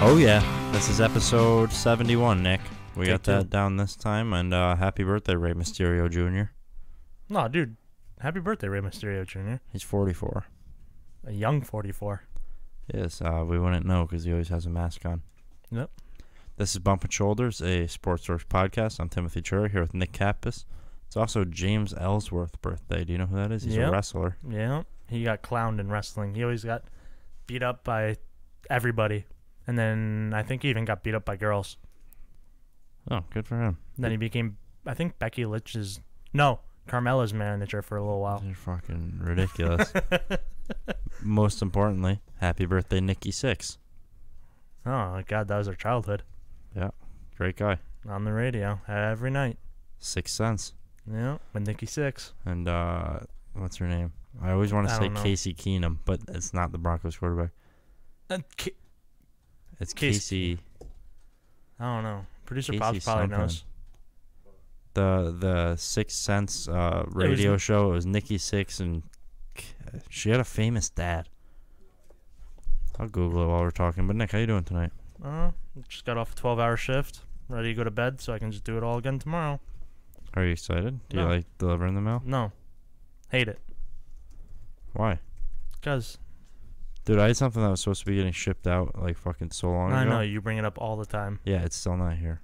Oh yeah, this is episode 71, Nick. We Take got that two. down this time, and happy birthday, Rey Mysterio Jr. No, dude. Happy birthday, Rey Mysterio Jr. He's 44. A young 44. Yes, we wouldn't know because he always has a mask on. Yep. This is Bumpin' Shoulders, a Sports Dorks podcast. I'm Timothy Chura here with Nick Kappas. It's also James Ellsworth's birthday. Do you know who that is? He's a wrestler. Yeah. He got clowned in wrestling. He always got beat up by everybody. And then I think he even got beat up by girls. Oh, good for him. Then he became, I think, Becky Lynch's... No, Carmella's manager for a little while. You're fucking ridiculous. Most importantly, happy birthday, Nikki Sixx. Oh, my God, that was our childhood. Yeah, great guy. On the radio every night. 6 cents. Yeah, with Nikki Sixx. And what's her name? I always want to I say don't know. Casey Keenum, but it's not the Broncos quarterback. It's Casey. I don't know. Producer Casey Pops probably something. knows. The 6 Cents radio show. It was Nikki Sixx, and she had a famous dad. I'll Google it while we're talking. But Nick, how you doing tonight? Just got off a 12-hour shift. Ready to go to bed so I can just do it all again tomorrow. Are you excited? Do you No. like delivering the mail? No. Hate it. Why? Because Dude, I had something that was supposed to be getting shipped out like fucking so long ago. I know you bring it up all the time. Yeah, it's still not here.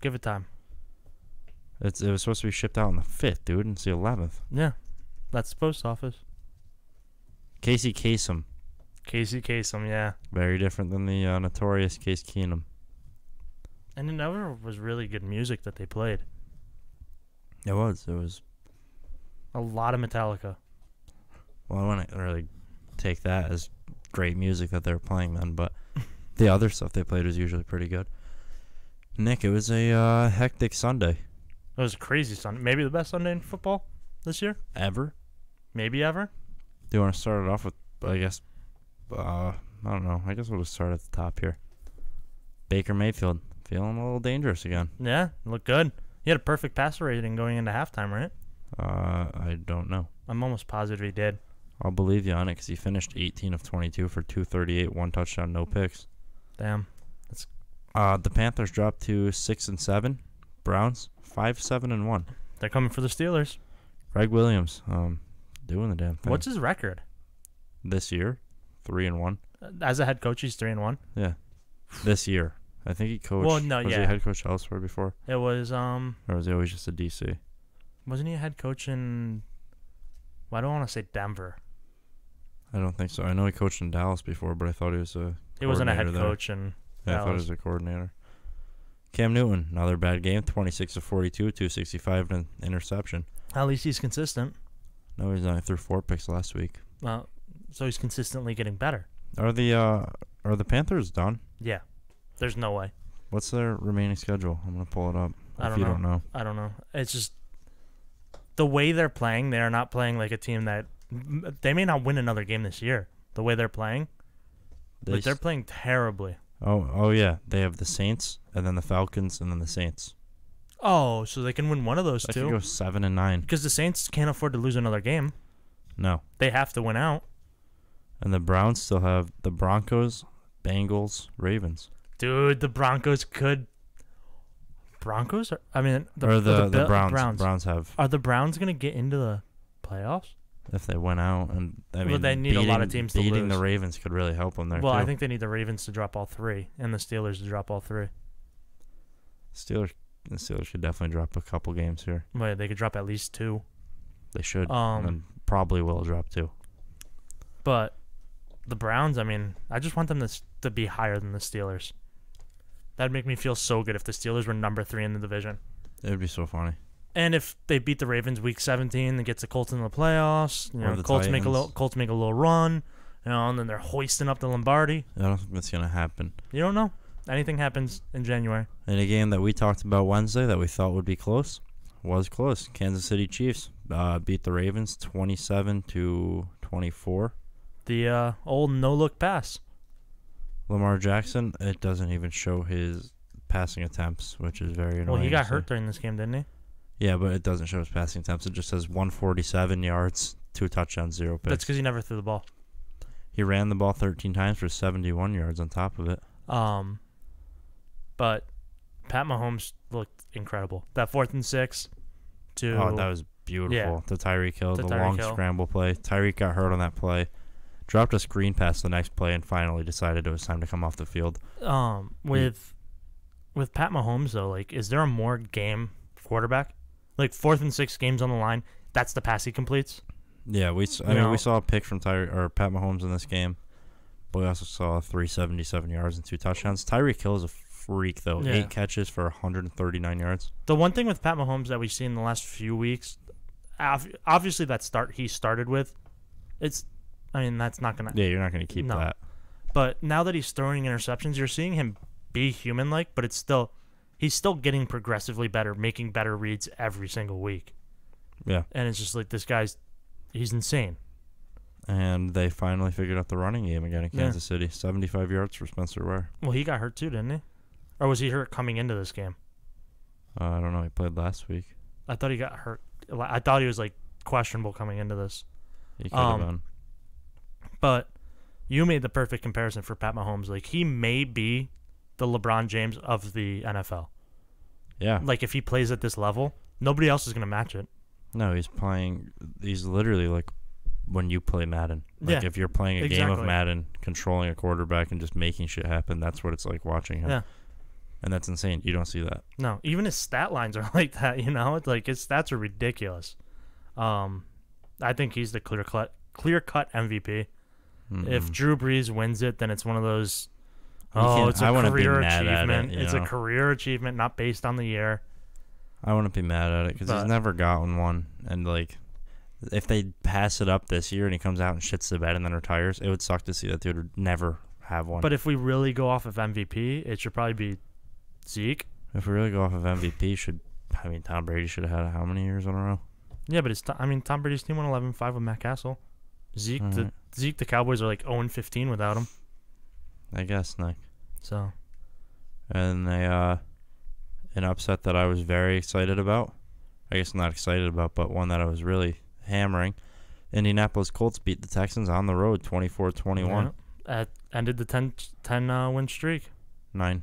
Give it time. It was supposed to be shipped out on the 5th, dude, and it's the 11th. Yeah. That's the post office. Casey Kasem. Casey Kasem, yeah. Very different than the notorious Case Keenum. And it never was really good music that they played. It was. A lot of Metallica. Well, I wouldn't really take that as great music that they were playing then, but the other stuff they played was usually pretty good. Nick, it was a hectic Sunday. It was a crazy Sunday. Maybe the best Sunday in football this year. Ever? Maybe ever. Do you want to start it off with, I guess, I don't know. I guess we'll just start at the top here. Baker Mayfield, feeling a little dangerous again. Yeah, looked good. He had a perfect passer rating going into halftime, right? I don't know. I'm almost positive he did. I'll believe you on it because he finished 18 of 22 for 238, 1 touchdown, no picks. Damn. The Panthers dropped to 6-7. Browns 5-7-1. They're coming for the Steelers. Greg Williams, doing the damn thing. What's his record? This year? 3-1. As a head coach, he's 3-1. Yeah. This year. I think he coached. Well, no, was he yeah. a head coach elsewhere before? It was Or was he always just a DC? wasn't he a head coach in? Well, I don't want to say Denver. I don't think so. I know he coached in Dallas before, but I thought he was a He wasn't a head coordinator there. coach in Yeah, I thought he Dallas. was a coordinator. Cam Newton, another bad game. 26 of 42, 265 and an interception. At least he's consistent. No, he's only threw 4 picks last week. So he's consistently getting better. Are the Panthers done? Yeah. There's no way. What's their remaining schedule? I'm gonna pull it up. I If don't you know. don't know. I don't know. It's just the way they're playing. They're not playing like a team that they may not win another game this year. The way they're playing, but they're playing terribly. Oh yeah. They have the Saints and then the Falcons and then the Saints. Oh, so they can win one of those They could two go 7-9. because the Saints can't afford to lose another game. No. They have to win out. And the Browns still have the Broncos, Bengals, Ravens. Dude, the Broncos could. Broncos? The Browns. Browns have, Are the Browns going to get into the playoffs? if they went out, and I mean, They need a lot of teams to beating lose. the Ravens could really help them there. Well, too. I think they need the Ravens to drop all 3 and the Steelers to drop all 3. The Steelers should definitely drop a couple games here. Wait, they could drop at least 2. They should, and probably will drop 2. But the Browns, I mean, I just want them to be higher than the Steelers. That'd make me feel so good if the Steelers were number 3 in the division. It would be so funny. And if they beat the Ravens week 17 and gets the Colts in the playoffs, Or the Colts make Titans. a little run, and then they're hoisting up the Lombardi. I don't think that's gonna happen. You don't know. Anything happens in January. And a game that we talked about Wednesday that we thought would be close was close. Kansas City Chiefs beat the Ravens 27-24. The old no-look pass. Lamar Jackson, it doesn't even show his passing attempts, which is very annoying. Well, he got to see. hurt during this game, didn't he? Yeah, but it doesn't show his passing attempts. It just says 147 yards, 2 touchdowns, 0 picks. That's because he never threw the ball. He ran the ball 13 times for 71 yards on top of it. But Pat Mahomes looked incredible. That 4th and 6 to that was beautiful. Yeah. The Tyreek Hill, To the Tyreek long Hill. scramble play. Tyreek got hurt on that play. Dropped a screen pass the next play and finally decided it was time to come off the field. with Pat Mahomes though, like, is there a more game quarterback? Like 4th and 6 games on the line, that's the pass he completes. Yeah, we saw a pick from Pat Mahomes in this game, but we also saw 377 yards and 2 touchdowns. Tyreek Hill is a freak though. Yeah. 8 catches for 139 yards. The one thing with Pat Mahomes that we've seen in the last few weeks, obviously that start he started with, that's not gonna. Yeah, you're not going to keep that. But now that he's throwing interceptions, you're seeing him be human-like, but he's still getting progressively better, making better reads every single week. Yeah. And it's just like he's insane. And they finally figured out the running game again in Kansas City. 75 yards for Spencer Ware. Well, he got hurt too, didn't he? Or was he hurt coming into this game? I don't know. He played last week. I thought he got hurt. I thought he was like questionable coming into this. He could have been. But you made the perfect comparison for Pat Mahomes. Like, he may be the LeBron James of the NFL. Yeah. Like, if he plays at this level, nobody else is going to match it. No, he's literally like when you play Madden. Like, if you're playing a game of Madden, controlling a quarterback and just making shit happen, that's what it's like watching him. Yeah. And that's insane. You don't see that. No, even his stat lines are like that, you know? It's like, his stats are ridiculous. I think he's the clear-cut MVP. If Drew Brees wins it, then it's one of those, it's a career achievement. It's a career achievement, not based on the year. I wouldn't be mad at it because he's never gotten one. And, like, if they pass it up this year and he comes out and shits the bed and then retires, it would suck to see that dude would never have one. But if we really go off of MVP, it should probably be Zeke. If we really go off of MVP, Tom Brady should have had how many years in a row? Yeah, but Tom Brady's team won 11-5 with Matt Castle. Zeke, the Cowboys are like 0-15 without him. I guess, Nick. So. And they, an upset that I was very excited about. I guess not excited about, but one that I was really hammering. Indianapolis Colts beat the Texans on the road, 24-21. Yeah. Ended the 10 win streak. 9.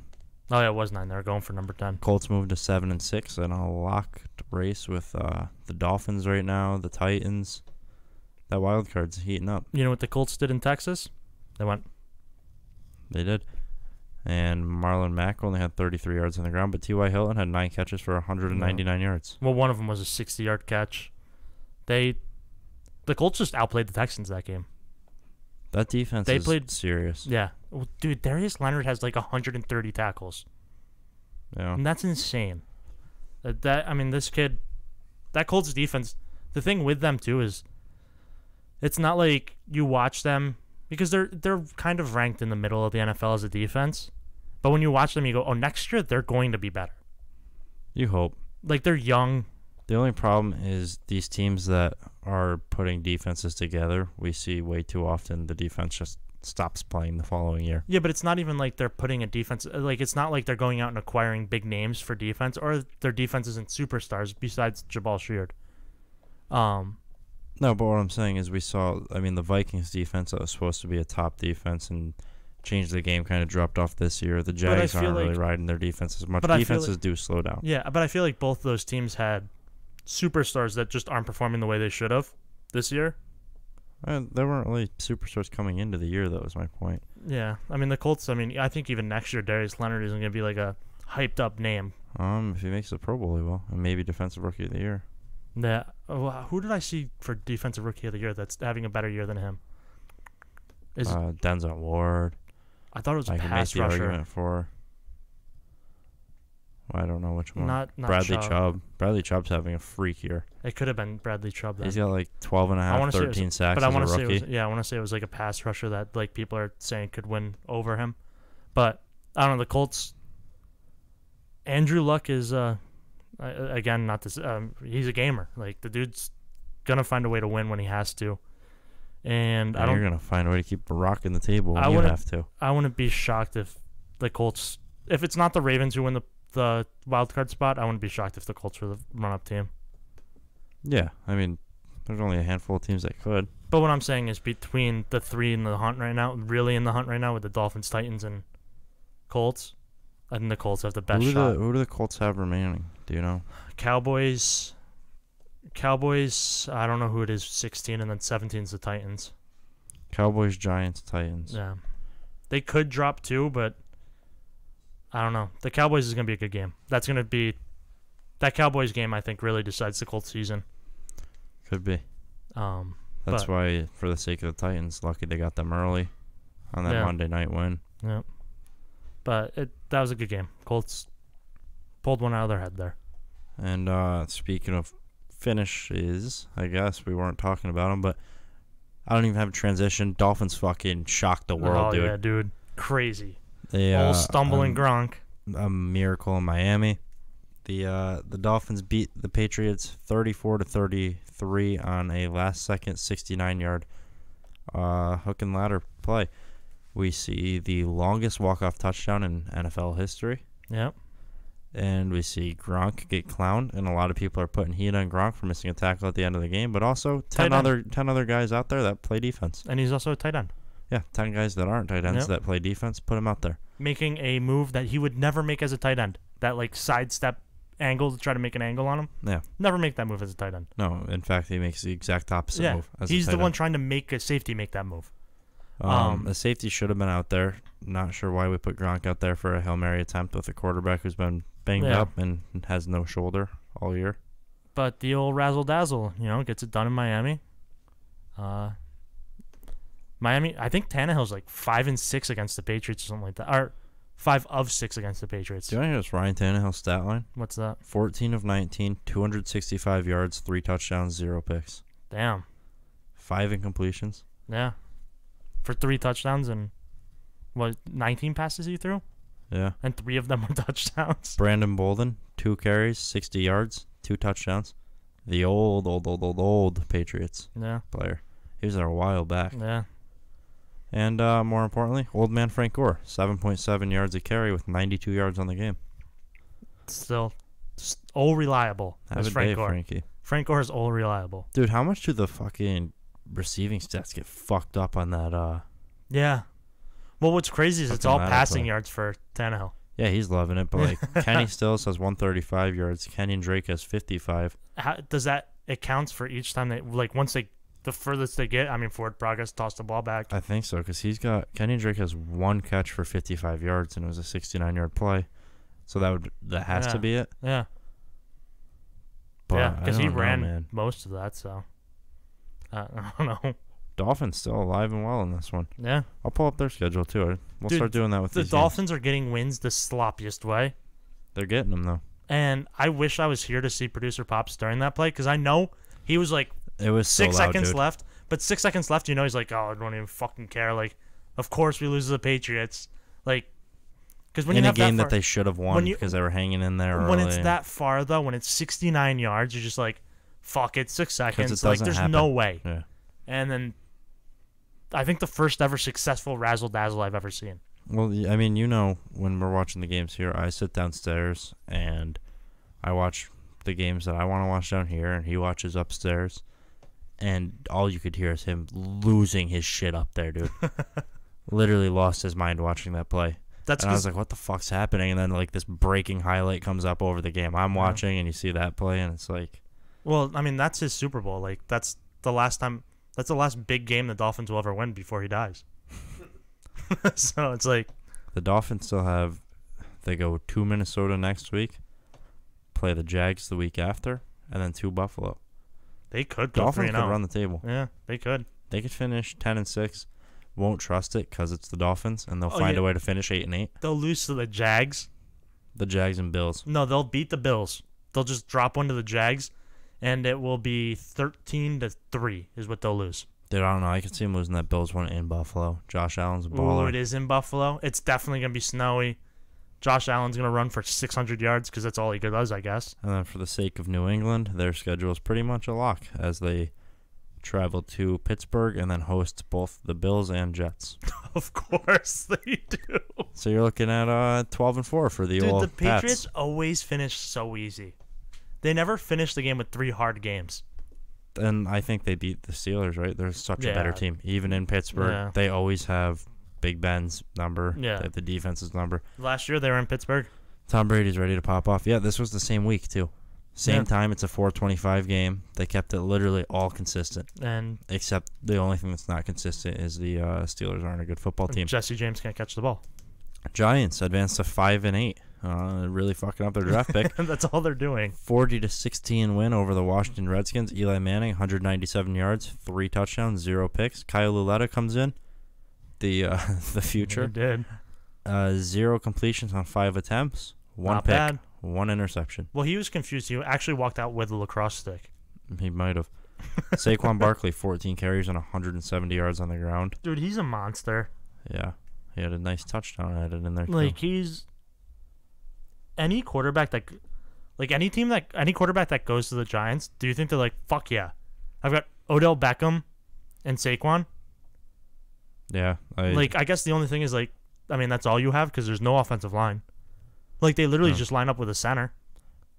Oh yeah, it was 9. They were going for number 10. Colts moved to 7-6 in a locked race with the Dolphins right now, the Titans. That wild card's heating up. You know what the Colts did in Texas? They did. And Marlon Mack only had 33 yards on the ground, but T.Y. Hilton had 9 catches for 199 yards. Well, one of them was a 60-yard catch. The Colts just outplayed the Texans that game. That defense is serious. Yeah. Well, dude, Darius Leonard has like 130 tackles. Yeah. And that's insane. This kid, that Colts defense, the thing with them too is it's not like you watch them because they're kind of ranked in the middle of the NFL as a defense. But when you watch them, you go, oh, next year they're going to be better. You hope. Like, they're young. The only problem is these teams that are putting defenses together, we see way too often the defense just stops playing the following year. Yeah, but it's not even like they're putting a defense. Like, it's not like they're going out and acquiring big names for defense, or their defense isn't superstars besides Jabal Sheard. No, but what I'm saying is the Vikings defense that was supposed to be a top defense and changed the game kind of dropped off this year. The Jags aren't really riding their defense as much. Defenses do slow down. Yeah, but I feel like both those teams had superstars that just aren't performing the way they should have this year. There weren't really superstars coming into the year, that was my point. Yeah, the Colts, I think even next year Darius Leonard isn't going to be like a hyped up name. If he makes the Pro Bowl, he will. And maybe Defensive Rookie of the Year. Yeah. Who did I see for Defensive Rookie of the Year that's having a better year than him? Denzel Ward. I thought it was a pass rusher. I can make the argument for... I don't know which one. Not Bradley Chubb. Bradley Chubb's having a freak year. It could have been Bradley Chubb. Then. He's got like 12 and a half, 13 sacks as a rookie. I want to say it was like a pass rusher that like people are saying could win over him. But I don't know, the Colts. Andrew Luck is again not this. He's a gamer. Like, the dude's gonna find a way to win when he has to. And you're gonna find a way to keep rocking the table when you have to. I wouldn't be shocked if the Colts, if it's not the Ravens who win the wild card spot, I wouldn't be shocked if the Colts were the run-up team. Yeah, there's only a handful of teams that could. But what I'm saying is between the three in the hunt right now, really in the hunt right now with the Dolphins, Titans, and Colts. I think the Colts have the best Who shot. do the Colts have remaining? Do you know? Cowboys. I don't know who it is. 16 and then 17 is the Titans. Cowboys, Giants, Titans. Yeah, they could drop 2, but I don't know. The Cowboys is gonna be a good game. That's gonna be that Cowboys game. I think really decides the Colts season. Could be. That's why, for the sake of the Titans, lucky they got them early on that Monday night win. Yeah, but that was a good game. Colts pulled one out of their head there. And speaking of finishes, I guess we weren't talking about them, but I don't even have a transition. Dolphins fucking shocked the world, dude. Oh yeah, dude, crazy. They all stumbling Gronk. A miracle in Miami. The Dolphins beat the Patriots 34-33 on a last-second 69-yard hook and ladder play. We see the longest walk-off touchdown in NFL history. Yep. And we see Gronk get clowned, and a lot of people are putting heat on Gronk for missing a tackle at the end of the game, but also 10 other guys out there that play defense. And he's also a tight end. Yeah, 10 guys that aren't tight ends that play defense, put him out there. Making a move that he would never make as a tight end. That, like, sidestep angle to try to make an angle on him. Yeah. Never make that move as a tight end. No, in fact, he makes the exact opposite move. He's the one trying to make a safety make that move. The safety should have been out there. Not sure why we put Gronk out there for a Hail Mary attempt with a quarterback who's been banged up and has no shoulder all year. But the old razzle-dazzle, gets it done in Miami. Miami, I think Tannehill's like 5-6 against the Patriots or something like that. Or 5 of 6 against the Patriots. Do you want to hear this Ryan Tannehill stat line? What's that? 14 of 19, 265 yards, 3 touchdowns, 0 picks. Damn. 5 incompletions. Yeah. For 3 touchdowns and, 19 passes he threw? Yeah. And 3 of them were touchdowns. Brandon Bolden, 2 carries, 60 yards, 2 touchdowns. The old Patriots player. He was there a while back. Yeah. And more importantly, old man Frank Gore, 7.7 yards a carry with 92 yards on the game. Still, just all reliable. Have a Frank day, Gore. Frankie. Frank Gore is all reliable. Dude, how much do the fucking receiving stats get fucked up on that? Yeah. Well, what's crazy is it's all passing yards for Tannehill. Yeah, he's loving it. But like Kenny Stills has 135 yards. Kenyon Drake has 55. How does that? It counts for each time they once they. The furthest they get, forward progress, toss the ball back. I think so, because Kenyon Drake has 1 catch for 55 yards, and it was a 69-yard play. So that has to be it. Yeah. But because he ran most of that, so I don't know. Dolphins still alive and well in this one. Yeah. I'll pull up their schedule, too. We'll start doing that with the these Dolphins games. Are getting wins the sloppiest way. They're getting them, though. And I wish I was here to see Producer Pops during that play, because I know he was like, it was 6 so loud, seconds dude. left. But 6 seconds left, he's like, oh, I don't even fucking care. Like, of course we lose to the Patriots. Like, because when in you a have game that they should have won because they were hanging in there when early. It's that far, though, when it's 69 yards, you're just like, fuck it, 6 seconds. Like, there's happen. no way. Yeah. And then I think the first ever successful razzle-dazzle I've ever seen. Well, I mean, when we're watching the games here, I sit downstairs and I watch the games that I want to watch down here, and he watches upstairs. And all you could hear is him losing his shit up there, dude. Literally lost his mind watching that play. And I was like, what the fuck's happening? And then, like, this breaking highlight comes up over the game I'm watching, and you see that play, and it's like... Well, that's his Super Bowl. Like, that's the last big game the Dolphins will ever win before he dies. So, it's like... The Dolphins still have... They go to Minnesota next week, play the Jags the week after, and then to Buffalo. They could go Dolphins 3-0. could run the table. Yeah, they could. They could finish 10-6. Won't trust it because it's the Dolphins, and they'll find a way to finish 8-8. They'll lose to the Jags. The Jags and Bills. No, they'll beat the Bills. They'll just drop one to the Jags, and it will be 13-3 is what they'll lose. Dude, I don't know. I could see them losing that Bills one in Buffalo. Josh Allen's a baller. Ooh, it is in Buffalo. It's definitely going to be snowy. Josh Allen's going to run for 600 yards because that's all he does, I guess. And then for the sake of New England, their schedule is pretty much a lock as they travel to Pittsburgh and then host both the Bills and Jets. Of course they do. So you're looking at 12-4 for the old Dude, the Patriots Pats. always finish so easy. They never finish the game with 3 hard games. And I think they beat the Steelers, right? They're such a better team. Even in Pittsburgh, they always have Big Ben's number. Yeah. They have the defense's number. Last year they were in Pittsburgh. Tom Brady's ready to pop off. Yeah, this was the same week, too. Same time. It's a 4:25 game. They kept it literally all consistent. And except the only thing that's not consistent is the Steelers aren't a good football team. Jesse James can't catch the ball. Giants advanced to 5-8. Really fucking up their draft pick. That's all they're doing. 40-16 win over the Washington Redskins. Eli Manning, 197 yards, 3 touchdowns, 0 picks. Kyle Luletta comes in. The future. He did. 0 completions on 5 attempts. 1 Not pick. bad. 1 interception. Well, he was confused. He actually walked out with a lacrosse stick. He might have. Saquon Barkley, 14 carries and 170 yards on the ground. Dude, he's a monster. Yeah. He had a nice touchdown added in there, too. Like, he's... Any quarterback that... Like, any quarterback that goes to the Giants, do you think they're like, fuck yeah. I've got Odell Beckham and Saquon. Yeah. I guess the only thing is, like, I mean, that's all you have because there's no offensive line. Like, they literally just line up with a center.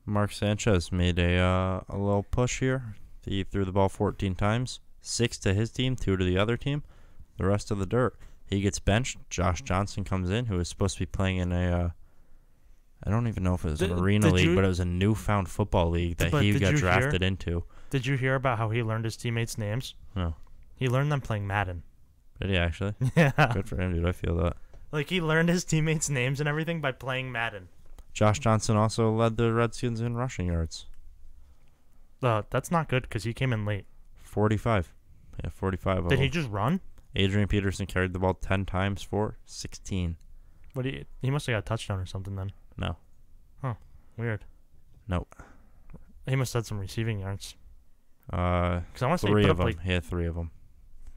Mark Sanchez made a little push here. He threw the ball 14 times. 6 to his team, 2 to the other team. The rest of the dirt. He gets benched. Josh Johnson comes in, who was supposed to be playing in a... I don't even know if it was an arena league, but it was a newfound football league that he got drafted into. Did you hear about how he learned his teammates' names? No. He learned them playing Madden. Did he actually? Yeah. Good for him, dude. I feel that. Like, he learned his teammates' names and everything by playing Madden. Josh Johnson also led the Redskins in rushing yards. That's not good because he came in late. 45. Yeah, 45. Did he just run? Adrian Peterson carried the ball 10 times for 16. He must have got a touchdown or something then. No. Huh. Weird. Nope. He must have had some receiving yards. 'Cause I want to say 3 of them. He had 3 of them.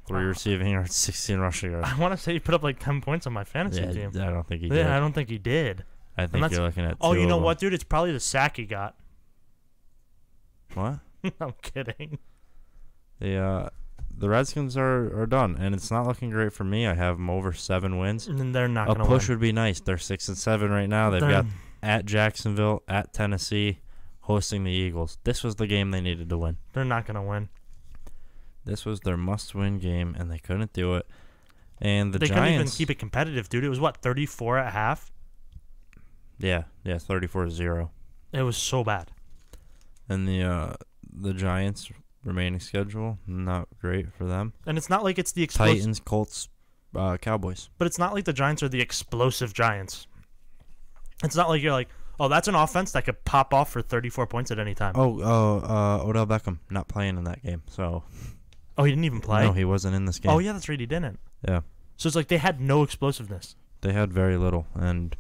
3 receiving yards, 16 rushing yards. I want to say he put up like 10 points on my fantasy team. I don't think he did. Yeah, I don't think he did. I think you're looking at 2 Oh, you know of what, dude? It's probably the sack he got. What? I'm kidding. The Redskins are done, and it's not looking great for me. I have them over 7 wins. And they're not going to win. A push would be nice. They're 6-7 right now. They've got at Jacksonville, at Tennessee, hosting the Eagles. This was the game they needed to win. They're not going to win. This was their must-win game, and they couldn't do it. And they couldn't even keep it competitive, dude. It was, 34 at half? Yeah, 34-0. It was so bad. And the Giants' remaining schedule, not great for them. And it's not like it's the explosive... Titans, Colts, Cowboys. But it's not like the Giants are the explosive Giants. It's not like you're like, oh, that's an offense that could pop off for 34 points at any time. Odell Beckham not playing in that game, so... Oh, he didn't even play? No, he wasn't in this game. Oh, yeah, that's right, he didn't. Yeah. So it's like they had no explosiveness. They had very little, and...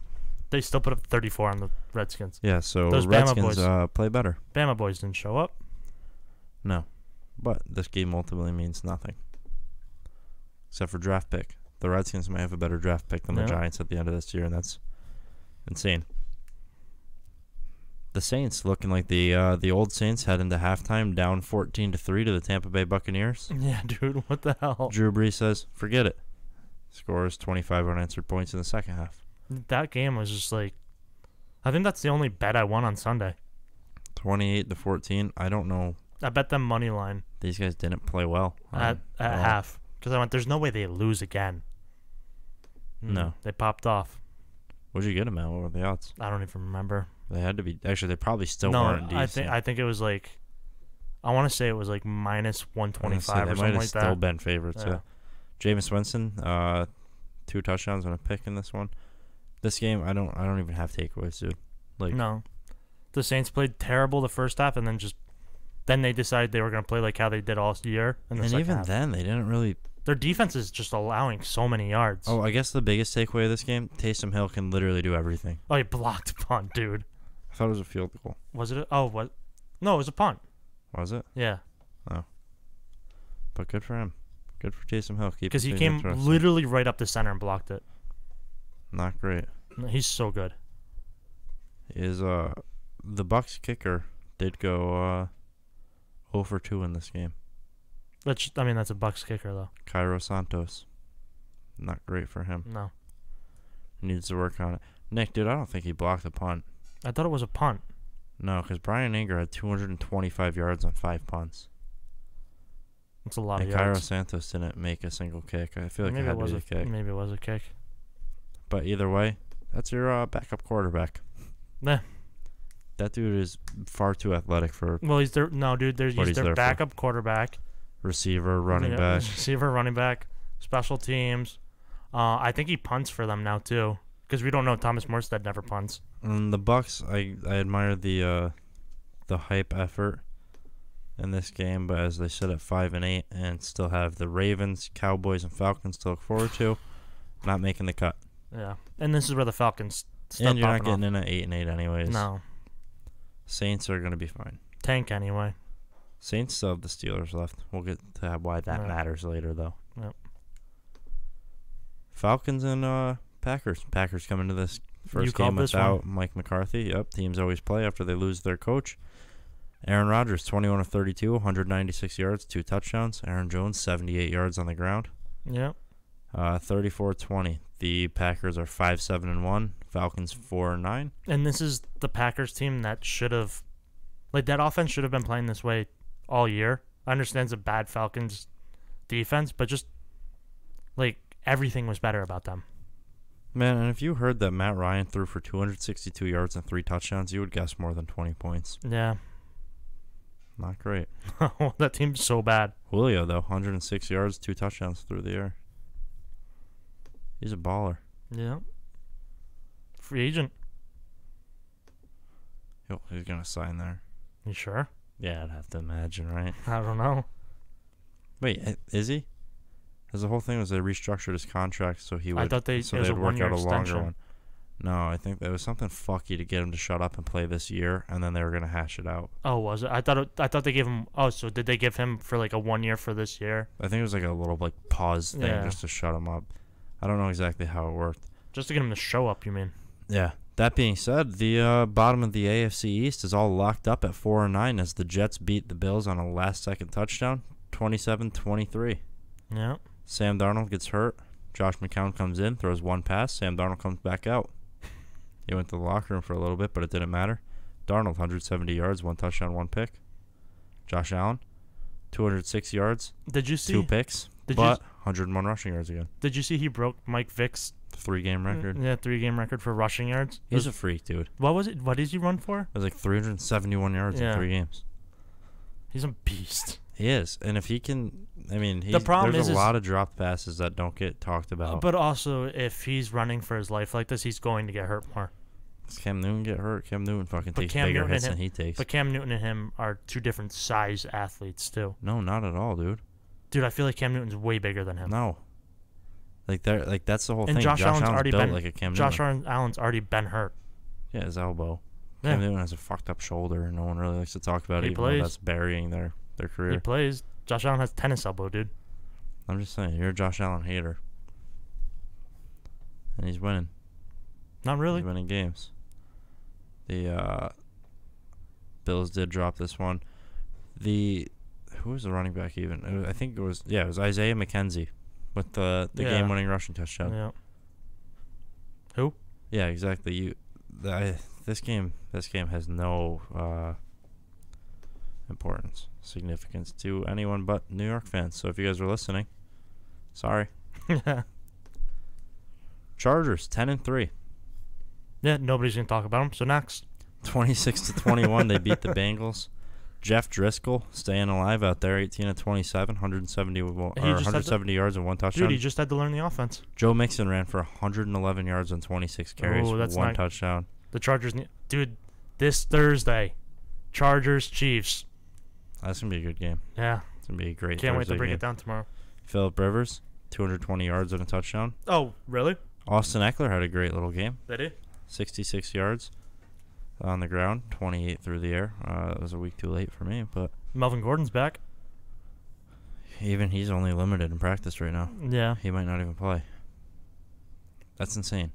They still put up 34 on the Redskins. Yeah, so those Redskins play better. Bama boys didn't show up. No. But this game ultimately means nothing. Except for draft pick. The Redskins might have a better draft pick than the Giants at the end of this year, and that's insane. The Saints looking like the old Saints head into halftime down 14-3 to the Tampa Bay Buccaneers. Yeah, dude, what the hell? Drew Brees says, forget it. Scores 25 unanswered points in the second half. That game was just like, I think that's the only bet I won on Sunday. 28-14. I don't know. I bet them money line. These guys didn't play well at half because I went. There's no way they lose again. No, they popped off. What'd you get them at? What were the odds? I don't even remember. They had to be. Actually, they probably still weren't decent. I think it was like, I want to say it was like minus 125 or something like that. They might have still been favorites. Yeah. Jameis Winston, 2 touchdowns and a pick in this one. This game, I don't even have takeaways, dude. Like, no, the Saints played terrible the first half, and then they decided they were going to play like how they did all year. And even half. Then, they didn't really. Their defense is just allowing so many yards. Oh, I guess the biggest takeaway of this game: Taysom Hill can literally do everything. Oh, he blocked a punt, dude. I thought it was a field goal. Was it? What? No, it was a punt. Was it? Yeah. Oh. But good for him. Good for Taysom Hill. Because he came literally right up the center and blocked it. Not great. He's so good. The Bucks kicker did go 0 for 2 in this game. That's a Bucks kicker though. Cairo Santos. Not great for him. No. Needs to work on it. Nick, dude, I don't think he blocked a punt. I thought it was a punt. No, because Brian Anger had 225 yards on 5 punts. It's a lot And of Cairo yards. Santos didn't make a single kick. I feel like Maybe it it had to was be a kick. Maybe it was a kick. But either way, that's your backup quarterback. Nah. That dude is far too athletic for Well, he's their no, dude. He's their backup quarterback, receiver, running back. receiver, running back, special teams. I think he punts for them now too, because we don't know Thomas Morstead never punts. And the Bucks, I admire the hype effort in this game, but as they sit at 5-8 and still have the Ravens, Cowboys, and Falcons to look forward to, not making the cut. Yeah, and this is where the Falcons. And you're not getting in at 8-8 anyways. No. Saints are gonna be fine. Tank anyway. Saints still have the Steelers left. We'll get to why that matters later, though. Yep. Falcons and Packers. Packers come into this first game without Mike McCarthy. Yep, teams always play after they lose their coach. Aaron Rodgers, 21 of 32, 196 yards, 2 touchdowns. Aaron Jones, 78 yards on the ground. Yep. 34-20. The Packers are 5-7-1. Falcons 4-9. And this is the Packers team that should have, like, that offense should have been playing this way all year. I understand it's a bad Falcons defense, but just, like, everything was better about them. Man, and if you heard that Matt Ryan threw for 262 yards and 3 touchdowns, you would guess more than 20 points. Yeah. Not great. That team's so bad. Julio, though, 106 yards, 2 touchdowns through the air. He's a baller. Yeah. Free agent. He's going to sign there. You sure? Yeah, I'd have to imagine, right? I don't know. Wait, is he? Because the whole thing was they restructured his contract so he would. I thought it was a work out a longer extension. one. No, I think there was something fucky to get him to shut up and play this year, and then they were gonna hash it out. Oh, was it? I thought they gave him. Oh, so did they give him for like a 1 year for this year? I think it was like a little like pause thing just to shut him up. I don't know exactly how it worked. Just to get him to show up, you mean? Yeah. That being said, the bottom of the AFC East is all locked up at 4-9 as the Jets beat the Bills on a last-second touchdown, 27-23. Yeah. Sam Darnold gets hurt. Josh McCown comes in, throws 1 pass. Sam Darnold comes back out. He went to the locker room for a little bit, but it didn't matter. Darnold, 170 yards, 1 touchdown, 1 pick. Josh Allen, 206 yards, Did you see 2 picks, but 101 rushing yards again. Did you see he broke Mike Vick's 3-game record? Yeah, 3-game record for rushing yards. He's a freak, dude. What was it? What did he run for? It was like 371 yards in 3 games. He's a beast. He is, and if he can, I mean, the problem there's is a lot of dropped passes that don't get talked about. But also, if he's running for his life like this, he's going to get hurt more. Does Cam Newton get hurt? Cam Newton fucking takes bigger hits than he takes. But Cam Newton and him are 2 different size athletes too. No, not at all, dude. Dude, I feel like Cam Newton's way bigger than him. No. Like that's the whole and thing. Josh Allen's already built been like a Cam Josh Newton. Allen's already been hurt. Yeah, his elbow. Yeah. Cam Newton has a fucked up shoulder, and no one really likes to talk about it, even though that's burying their career. He plays. Josh Allen has tennis elbow, dude. I'm just saying, you're a Josh Allen hater. And he's winning. Not really. He's winning games. The Bills did drop this one. Who was the running back even? I think it was Isaiah McKenzie with the game-winning rushing touchdown. Yeah. Who? Yeah, exactly. This game has no importance, significance to anyone but New York fans. So if you guys are listening, sorry. Chargers 10-3. Yeah, nobody's gonna talk about them. So next, 26-21, they beat the Bengals. Jeff Driscoll staying alive out there, 18-27, 170 yards and 1 touchdown. Dude, he just had to learn the offense. Joe Mixon ran for 111 yards and 26 carries, 1 touchdown. The Chargers, dude, this Thursday, Chargers Chiefs. That's gonna be a good game. Yeah, it's gonna be a great. Can't wait to break game. it down tomorrow. Phillip Rivers, 220 yards and a touchdown. Oh, really? Austin Eckler had a great little game. Did he? 66 yards on the ground, 28 through the air. It was a week too late for me, but Melvin Gordon's back. Even he's only limited in practice right now. Yeah. He might not even play. That's insane.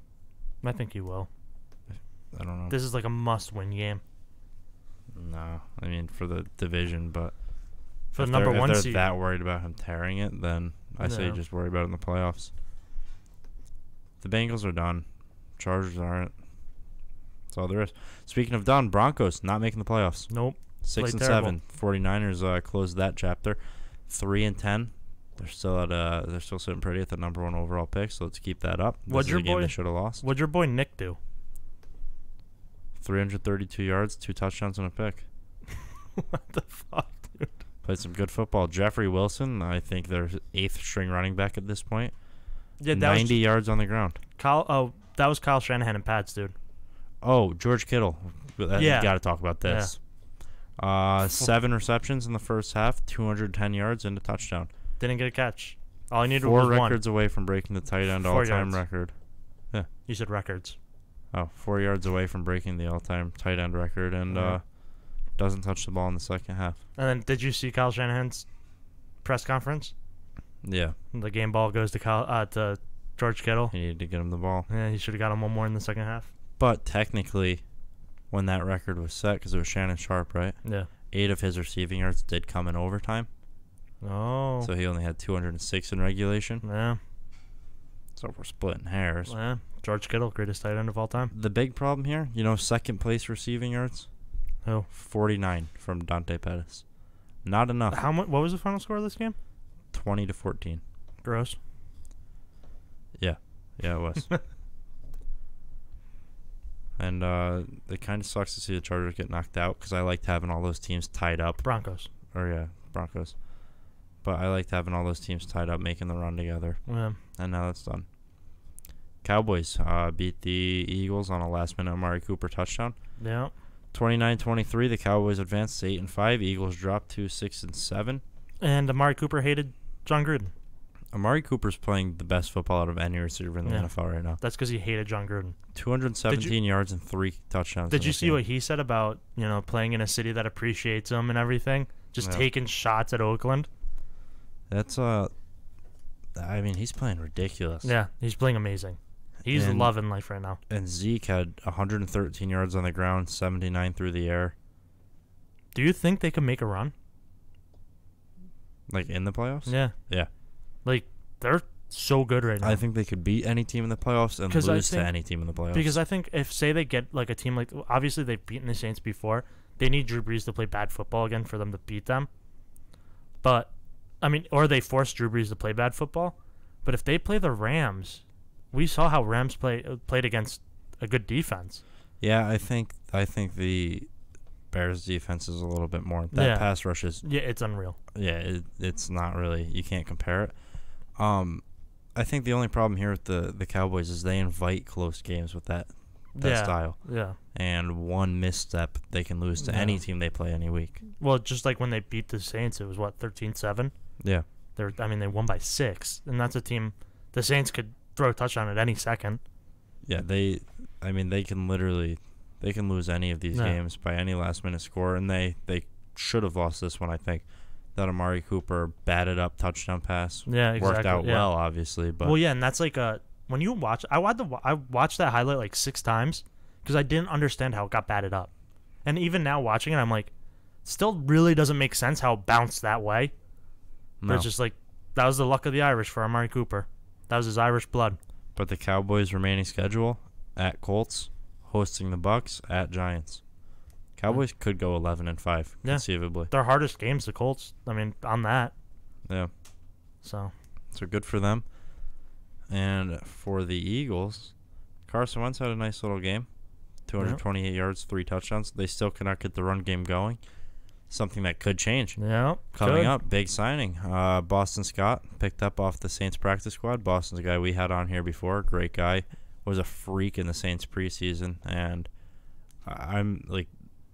I think he will. I don't know. This is like a must-win game. No, I mean for the division, but for the number 1 if seed. they're that worried about him tearing it, then I say just worry about it in the playoffs. The Bengals are done. Chargers aren't. That's all there is. Speaking of done, Broncos not making the playoffs. Nope. 6-7. 49ers closed that chapter. 3-10. They're still sitting pretty at the number 1 overall pick. So let's keep that up. This is a game they should have lost. What'd your boy Nick do? 332 yards, 2 touchdowns, and a pick. What the fuck, dude? Played some good football. Jeffrey Wilson, I think their 8th string running back at this point. Yeah, 90 yards on the ground. That was Kyle Shanahan and Pats, dude. Oh, George Kittle. Yeah. You got to talk about this. 7 receptions in the first half, 210 yards, and a touchdown. Didn't get a catch. All I needed 4 was one. records away from breaking the tight end 4 all-time yards. record. Yeah. You said records. Oh, 4 yards away from breaking the all-time tight end record, and doesn't touch the ball in the second half. And then did you see Kyle Shanahan's press conference? Yeah. The game ball goes to George Kittle. He needed to get him the ball. Yeah, he should have got him one more in the second half. But technically, when that record was set, because it was Shannon Sharp, right? Yeah. 8 of his receiving yards did come in overtime. Oh. So he only had 206 in regulation. Yeah. So we're splitting hairs. Yeah. George Kittle, greatest tight end of all time. The big problem here, second place receiving yards? Who? 49 from Dante Pettis. Not enough. How much? What was the final score of this game? 20-14. Gross. Yeah. Yeah, it was. And it kind of sucks to see the Chargers get knocked out because I liked having all those teams tied up. Broncos. Broncos. But I liked having all those teams tied up, making the run together. Yeah. And now that's done. Cowboys beat the Eagles on a last-minute Amari Cooper touchdown. Yeah. 29-23, the Cowboys advanced to 8-5. Eagles dropped to 6-7. And Amari Cooper hated John Gruden. Amari Cooper's playing the best football out of any receiver in the NFL right now. That's because he hated John Gruden. 217 yards and 3 touchdowns. Did you see what he said about, playing in a city that appreciates him and everything? Just taking shots at Oakland? That's, he's playing ridiculous. Yeah, he's playing amazing. He's loving life right now. And Zeke had 113 yards on the ground, 79 through the air. Do you think they can make a run? Like in the playoffs? Yeah. Yeah. Like, they're so good right now. I think they could beat any team in the playoffs and lose to any team in the playoffs. Because I think if, say, they get like a team like, obviously they've beaten the Saints before. They need Drew Brees to play bad football again for them to beat them. But, or they force Drew Brees to play bad football. But if they play the Rams, we saw how Rams played against a good defense. Yeah, I think the Bears defense is a little bit more. That pass rush is... Yeah, it's unreal. Yeah, it's not really... You can't compare it. I think the only problem here with the Cowboys is they invite close games with that style. Yeah. And one misstep, they can lose to any team they play any week. Well, just like when they beat the Saints, it was, 13-7? Yeah. They won by 6. And that's a team... The Saints could throw a touchdown at any second. Yeah, they can literally... They can lose any of these games by any last-minute score, and they should have lost this one, I think. That Amari Cooper batted up touchdown pass. Yeah, exactly. Worked out well, obviously. But well, yeah, and that's like when you watch... I watched that highlight like 6 times because I didn't understand how it got batted up. And even now watching it, I'm like, still really doesn't make sense how it bounced that way. No. But it's just like, that was the luck of the Irish for Amari Cooper. That was his Irish blood. But the Cowboys' remaining schedule, at Colts, hosting the Bucks, at Giants. Cowboys could go 11-5, conceivably. Their hardest game's the Colts. On that. Yeah. So good for them. And for the Eagles, Carson Wentz had a nice little game. 228 yards, 3 touchdowns. They still cannot get the run game going. Something that could change. Yeah. Coming up, big signing. Boston Scott picked up off the Saints practice squad. Boston's a guy we had on here before. Great guy. Was a freak in the Saints preseason. And I'm like,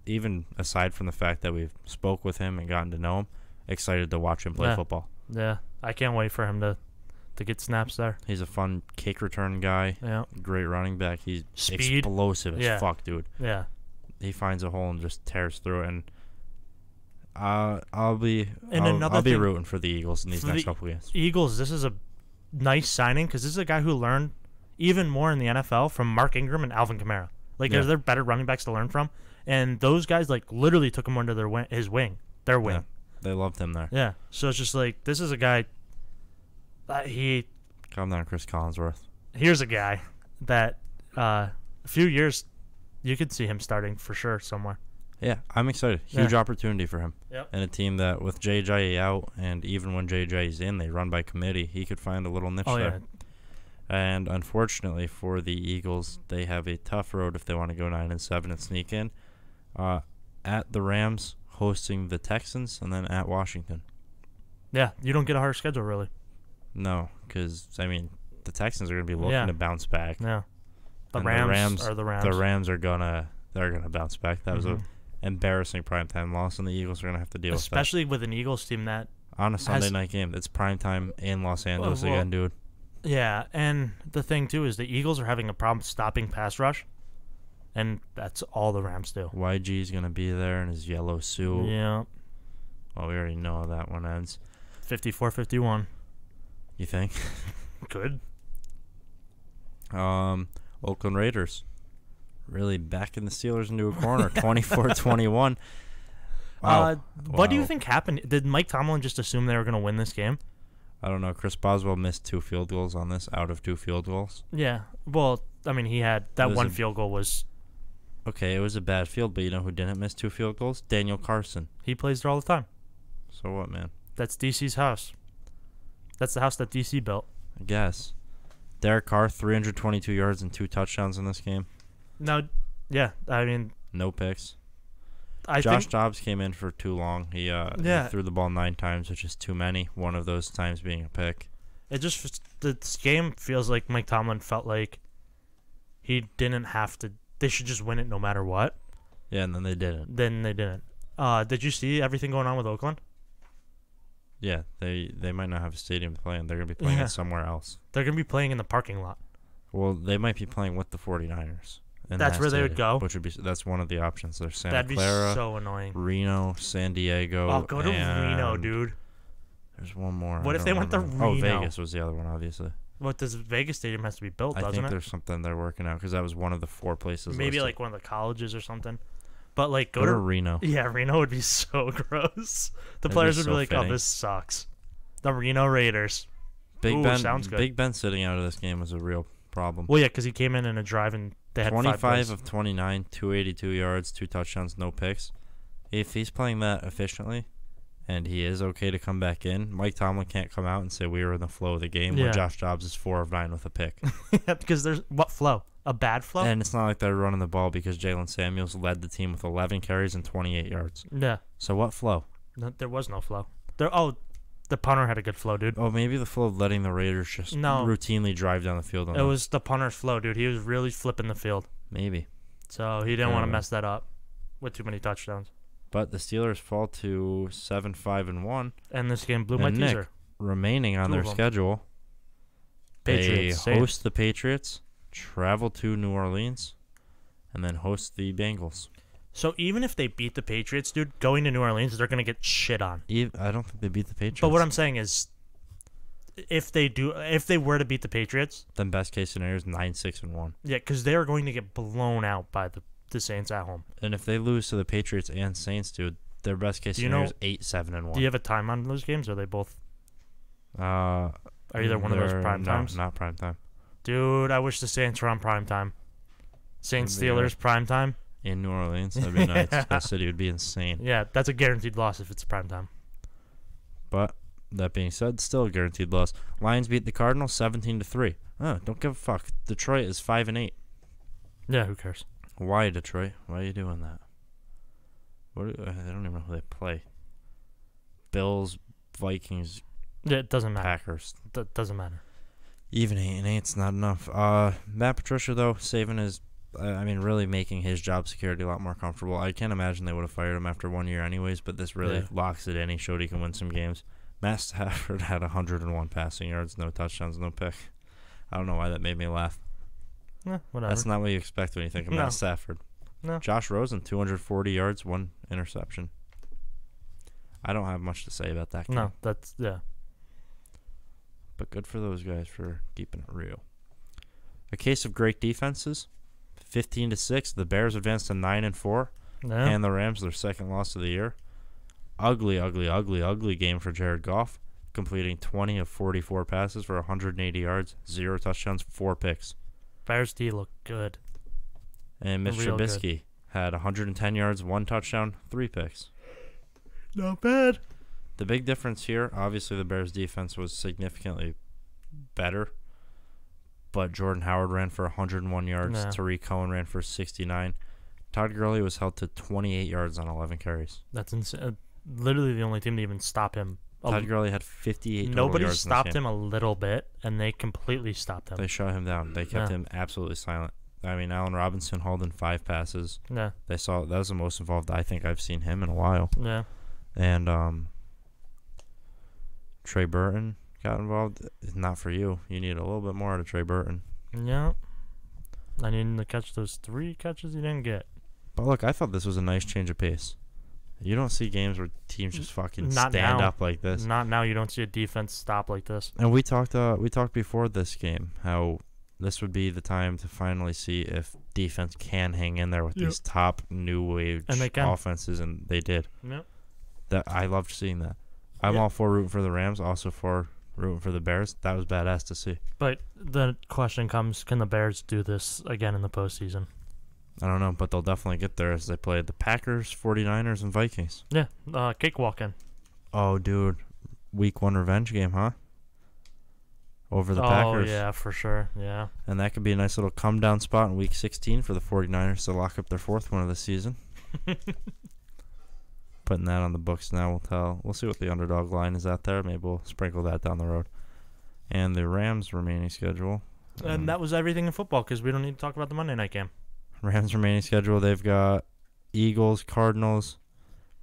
even aside from the fact that we've spoke with him and gotten to know him, excited to watch him play football. Yeah. I can't wait for him to get snaps there. He's a fun kick return guy. Yeah. Great running back. He's Speed. Explosive as fuck, dude. Yeah. He finds a hole and just tears through it. And I'll be rooting for the Eagles in these next couple games. Eagles, this is a nice signing because this is a guy who learned even more in the NFL from Mark Ingram and Alvin Kamara. Are there better running backs to learn from? And those guys literally took him under their wing. Yeah, they loved him there. Yeah, so it's just like, this is a guy Calm down, Chris Collinsworth. Here's a guy that a few years you could see him starting for sure somewhere. Yeah, I'm excited. Huge opportunity for him. Yep. And a team that with JJ out, and even when JJ's in, they run by committee. He could find a little niche there. And unfortunately for the Eagles, they have a tough road if they want to go 9-7 and sneak in. At the Rams, hosting the Texans, and then at Washington. Yeah, you don't get a hard schedule, really. No, because, I mean, the Texans are going to be looking to bounce back. Yeah. The And Rams are the Rams. The Rams are they're gonna bounce back. That was an embarrassing primetime loss, and the Eagles are going to have to deal with that. Especially with an Eagles team that on a Sunday night game. It's primetime in Los Angeles again, dude. Yeah, and the thing, too, is the Eagles are having a problem stopping pass rush, and that's all the Rams do. YG's going to be there in his yellow suit. Yeah. Well, we already know how that one ends. 54-51. You think? Good. Oakland Raiders really backing the Steelers into a corner, 24-21. Wow. What do you think happened? Did Mike Tomlin just assume they were going to win this game? I don't know. Chris Boswell missed 2 field goals on this, out of 2 field goals. Yeah. Well, I mean, he had that one field goal was... Okay, it was a bad field, but you know who didn't miss 2 field goals? Daniel Carson. He plays there all the time. So what, man? That's DC's house. That's the house that DC built. I guess. Derek Carr, 322 yards and 2 touchdowns in this game. No, yeah, I mean... No picks. I Josh think Dobbs came in for too long. He threw the ball 9 times, which is too many. One of those times being a pick. This game feels like Mike Tomlin felt like he didn't have to. They should just win it no matter what. Yeah, and then they didn't. Did you see everything going on with Oakland? Yeah, they might not have a stadium to play in. They're going to be playing it somewhere else. They're going to be playing in the parking lot. Well, they might be playing with the 49ers. That's where they would go? That's one of the options. There's Santa That'd Clara, be so annoying. Reno, San Diego. Oh, go to Reno, dude. There's one more. What if they went to Reno? Oh, Vegas was the other one, obviously. What does Vegas Stadium has to be built, doesn't it? I think there's something they're working out because that was one of the 4 places. Maybe listed. like one of the colleges or something. But like go to Reno. Yeah, Reno would be so gross. The players would be like, "Oh, this sucks." The Reno Raiders. Sounds good. Big Ben sitting out of this game was a real problem. Well, yeah, because he came in a drive and they had 25 of 29, 282 yards, 2 touchdowns, no picks. If he's playing that efficiently, and he is okay to come back in, Mike Tomlin can't come out and say we were in the flow of the game where Josh Dobbs is 4 of 9 with a pick. Yeah, because there's what flow? A bad flow? And it's not like they're running the ball because Jalen Samuels led the team with 11 carries and 28 yards. Yeah. So what flow? No, there was no flow. The punter had a good flow, dude. Oh, maybe the flow of letting the Raiders just routinely drive down the field. It was the punter's flow, dude. He was really flipping the field. Maybe. So he didn't want to mess that up with too many touchdowns. But the Steelers fall to 7-5-1. And this game blew my teaser. Remaining on their schedule, Patriots. They host the Patriots, travel to New Orleans, and then host the Bengals. So even if they beat the Patriots, dude, going to New Orleans, they're going to get shit on. I don't think they beat the Patriots. But what I'm saying is, if they were to beat the Patriots, then best case scenario is 9-6-1. Yeah, because they are going to get blown out by the Saints at home. And if they lose to the Patriots and Saints, dude, their best case scenario is 8-7-1. Do you have a time on those games? Or are they both? Are either one of those prime times? No, not prime time. Dude, I wish the Saints were on prime time. Saints Steelers prime time. In New Orleans, that'd be nice. That city would be insane. Yeah, that's a guaranteed loss if it's prime time. But that being said, still a guaranteed loss. Lions beat the Cardinals 17-3. Oh, don't give a fuck. Detroit is 5-8. Yeah, who cares? Why Detroit? Why are you doing that? I don't even know who they play. Bills, Vikings. Yeah, it doesn't matter. Packers. Doesn't matter. Even 8-8's not enough. Matt Patricia though saving his. Really making his job security a lot more comfortable. I can't imagine they would have fired him after 1 year anyways, but this really locks it in. He showed he can win some games. Matt Stafford had 101 passing yards, no touchdowns, no pick. I don't know why that made me laugh. Whatever. That's not what you expect when you think of Matt Stafford. No. Josh Rosen, 240 yards, 1 interception. I don't have much to say about that game. No, that's, yeah. But good for those guys for keeping it real. A case of great defenses. 15-6, the Bears advanced to 9-4, and the Rams their second loss of the year. Ugly game for Jared Goff, completing 20 of 44 passes for 180 yards, 0 touchdowns, 4 picks. Bears D looked good. And Mitch Trubisky had 110 yards, 1 touchdown, 3 picks. Not bad. The big difference here, obviously the Bears defense was significantly better, but Jordan Howard ran for 101 yards. Yeah. Tariq Cohen ran for 69. Todd Gurley was held to 28 yards on 11 carries. That's insane. Literally the only team to even stop him. Todd Gurley had 58 total Nobody yards stopped in this game. him a little bit, and they completely stopped him. They shut him down. They kept him absolutely silent. I mean, Allen Robinson hauled in 5 passes. Yeah. They saw that was the most involved I think I've seen him in a while. Yeah. And Trey Burton got involved. Not for you. You need a little bit more out of Trey Burton. Yeah. I need him to catch those 3 catches he didn't get. But look, I thought this was a nice change of pace. You don't see games where teams just fucking Not stand now. up like this. Not now. You don't see a defense stop like this. And we talked before this game how this would be the time to finally see if defense can hang in there with these top new wave And they can. offenses, and they did. Yep. That I loved seeing that. I'm all for rooting for the Rams, also for rooting for the Bears. That was badass to see. But the question comes, can the Bears do this again in the postseason? I don't know, but they'll definitely get there as they play the Packers, 49ers, and Vikings. Yeah. Cakewalking. Oh, dude. Week 1 revenge game, huh? Over the Packers. Oh, yeah, for sure. Yeah. And that could be a nice little come-down spot in Week 16 for the 49ers to lock up their 4th win of the season. Putting that on the books now. We'll see what the underdog line is out there. Maybe we'll sprinkle that down the road. And the Rams' remaining schedule. And that was everything in football because we don't need to talk about the Monday night game. Rams' remaining schedule, they've got Eagles, Cardinals,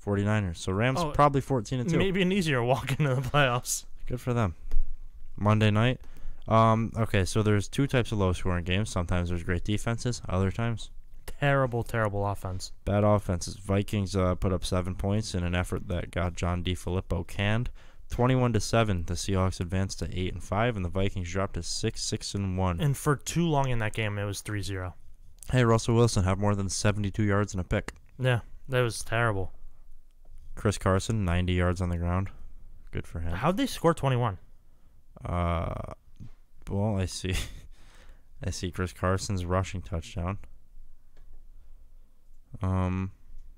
49ers. So Rams probably 14-2. Maybe an easier walk into the playoffs. Good for them. Monday night. Okay, so there's 2 types of low-scoring games. Sometimes there's great defenses. Other times, Terrible, terrible offense. bad offenses. Vikings put up 7 points in an effort that got John DeFilippo canned. 21-7, the Seahawks advanced to 8-5, and the Vikings dropped to 6-1. And for too long in that game, it was 3-0. Hey, Russell Wilson had more than 72 yards and a pick. Yeah, that was terrible. Chris Carson, 90 yards on the ground. Good for him. How'd they score 21? Well, I see Chris Carson's rushing touchdown. Well,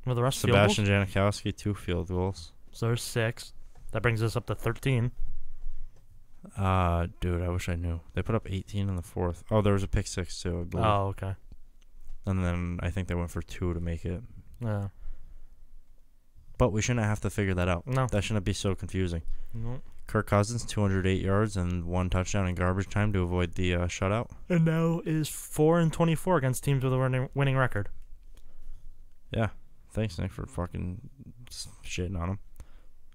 the rest Sebastian Janikowski, 2 field goals. So there's 6. That brings us up to 13. Dude, I wish I knew. They put up 18 in the 4th. Oh, there was a pick 6 too, I believe. Oh, okay. And then I think they went for 2 to make it. Yeah. But we shouldn't have to figure that out. No. That shouldn't be so confusing. No. Kirk Cousins, 208 yards and 1 touchdown in garbage time to avoid the shutout. And now is 4-24 against teams with a winning record. Yeah. Thanks, Nick, for fucking shitting on them.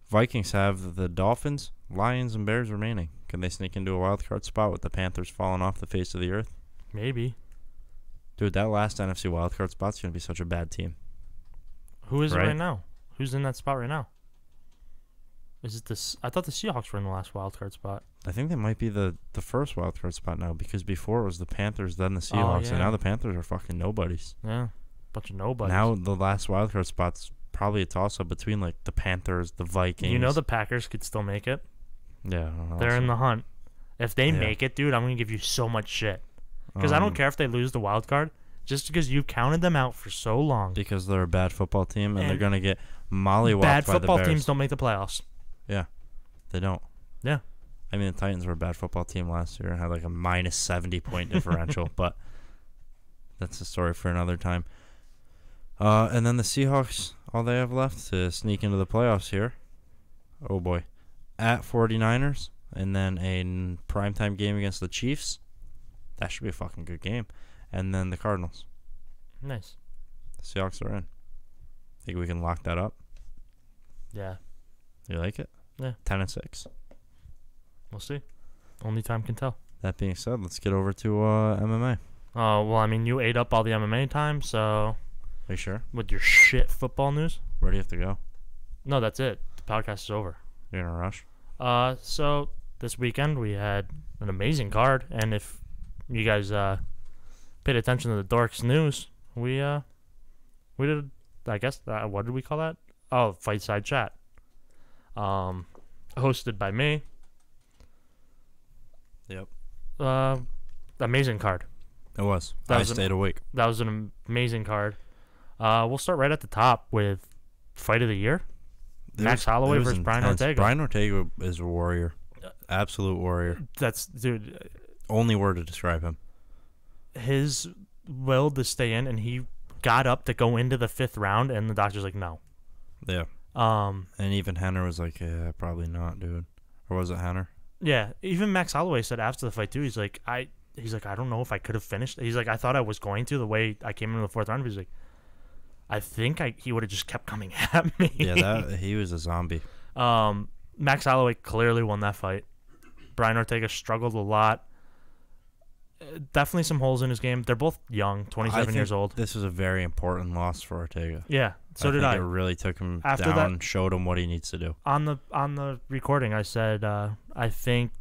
Vikings have the Dolphins, Lions, and Bears remaining. Can they sneak into a wild card spot with the Panthers falling off the face of the earth? Maybe. Dude, that last NFC wild card spot's going to be such a bad team. Who is it right now? Who's in that spot right now? Is it this? I thought the Seahawks were in the last wild card spot. I think they might be the first wild card spot now because before it was the Panthers, then the Seahawks, and now the Panthers are fucking nobodies. Yeah, bunch of nobodies. Now the last wild card spot's probably a toss-up between like the Panthers, the Vikings. You know the Packers could still make it. Yeah, they're in the hunt. If they make it, dude, I'm gonna give you so much shit. Because I don't care if they lose the wild card, just because you counted them out for so long. Because they're a bad football team and they're gonna get mollywopped bad by the football Bears. teams don't make the playoffs. Yeah, they don't. Yeah. I mean, the Titans were a bad football team last year and had like a minus 70 point differential, but that's a story for another time. And then the Seahawks, all they have left to sneak into the playoffs here. Oh boy. At 49ers, and then a primetime game against the Chiefs. That should be a fucking good game. And then the Cardinals. Nice. The Seahawks are in. Think we can lock that up? Yeah. You like it? Yeah. 10-6. We'll see. Only time can tell. That being said, let's get over to MMA. Oh, well, I mean, you ate up all the MMA time, so... Are you sure? With your shit football news? Where do you have to go? No, that's it. The podcast is over. You're in a rush? So this weekend we had an amazing card, and if you guys paid attention to the Dorks news, we did, I guess, what did we call that? Oh, Fight Side Chat. Hosted by me. Yep. Amazing card. It was. I stayed awake. That was an amazing card. We'll start right at the top with fight of the year. Max Holloway versus Brian Ortega. Brian Ortega is a warrior. Absolute warrior. Dude. Only word to describe him. His will to stay in, and he got up to go into the 5th round, and the doctor's like, no. Yeah. And even Henner was like, yeah, probably not, dude. Or was it Henner? Yeah. Even Max Holloway said after the fight, too, he's like, I don't know if I could have finished. He's like, I thought I was going to the way I came into the 4th round. He's like, I think he would have just kept coming at me. Yeah, he was a zombie. Max Holloway clearly won that fight. Brian Ortega struggled a lot. Definitely some holes in his game. They're both young, 27 years old. This was a very important loss for Ortega. Yeah, so did I. It really took him After down, that, showed him what he needs to do. On the recording, I said I think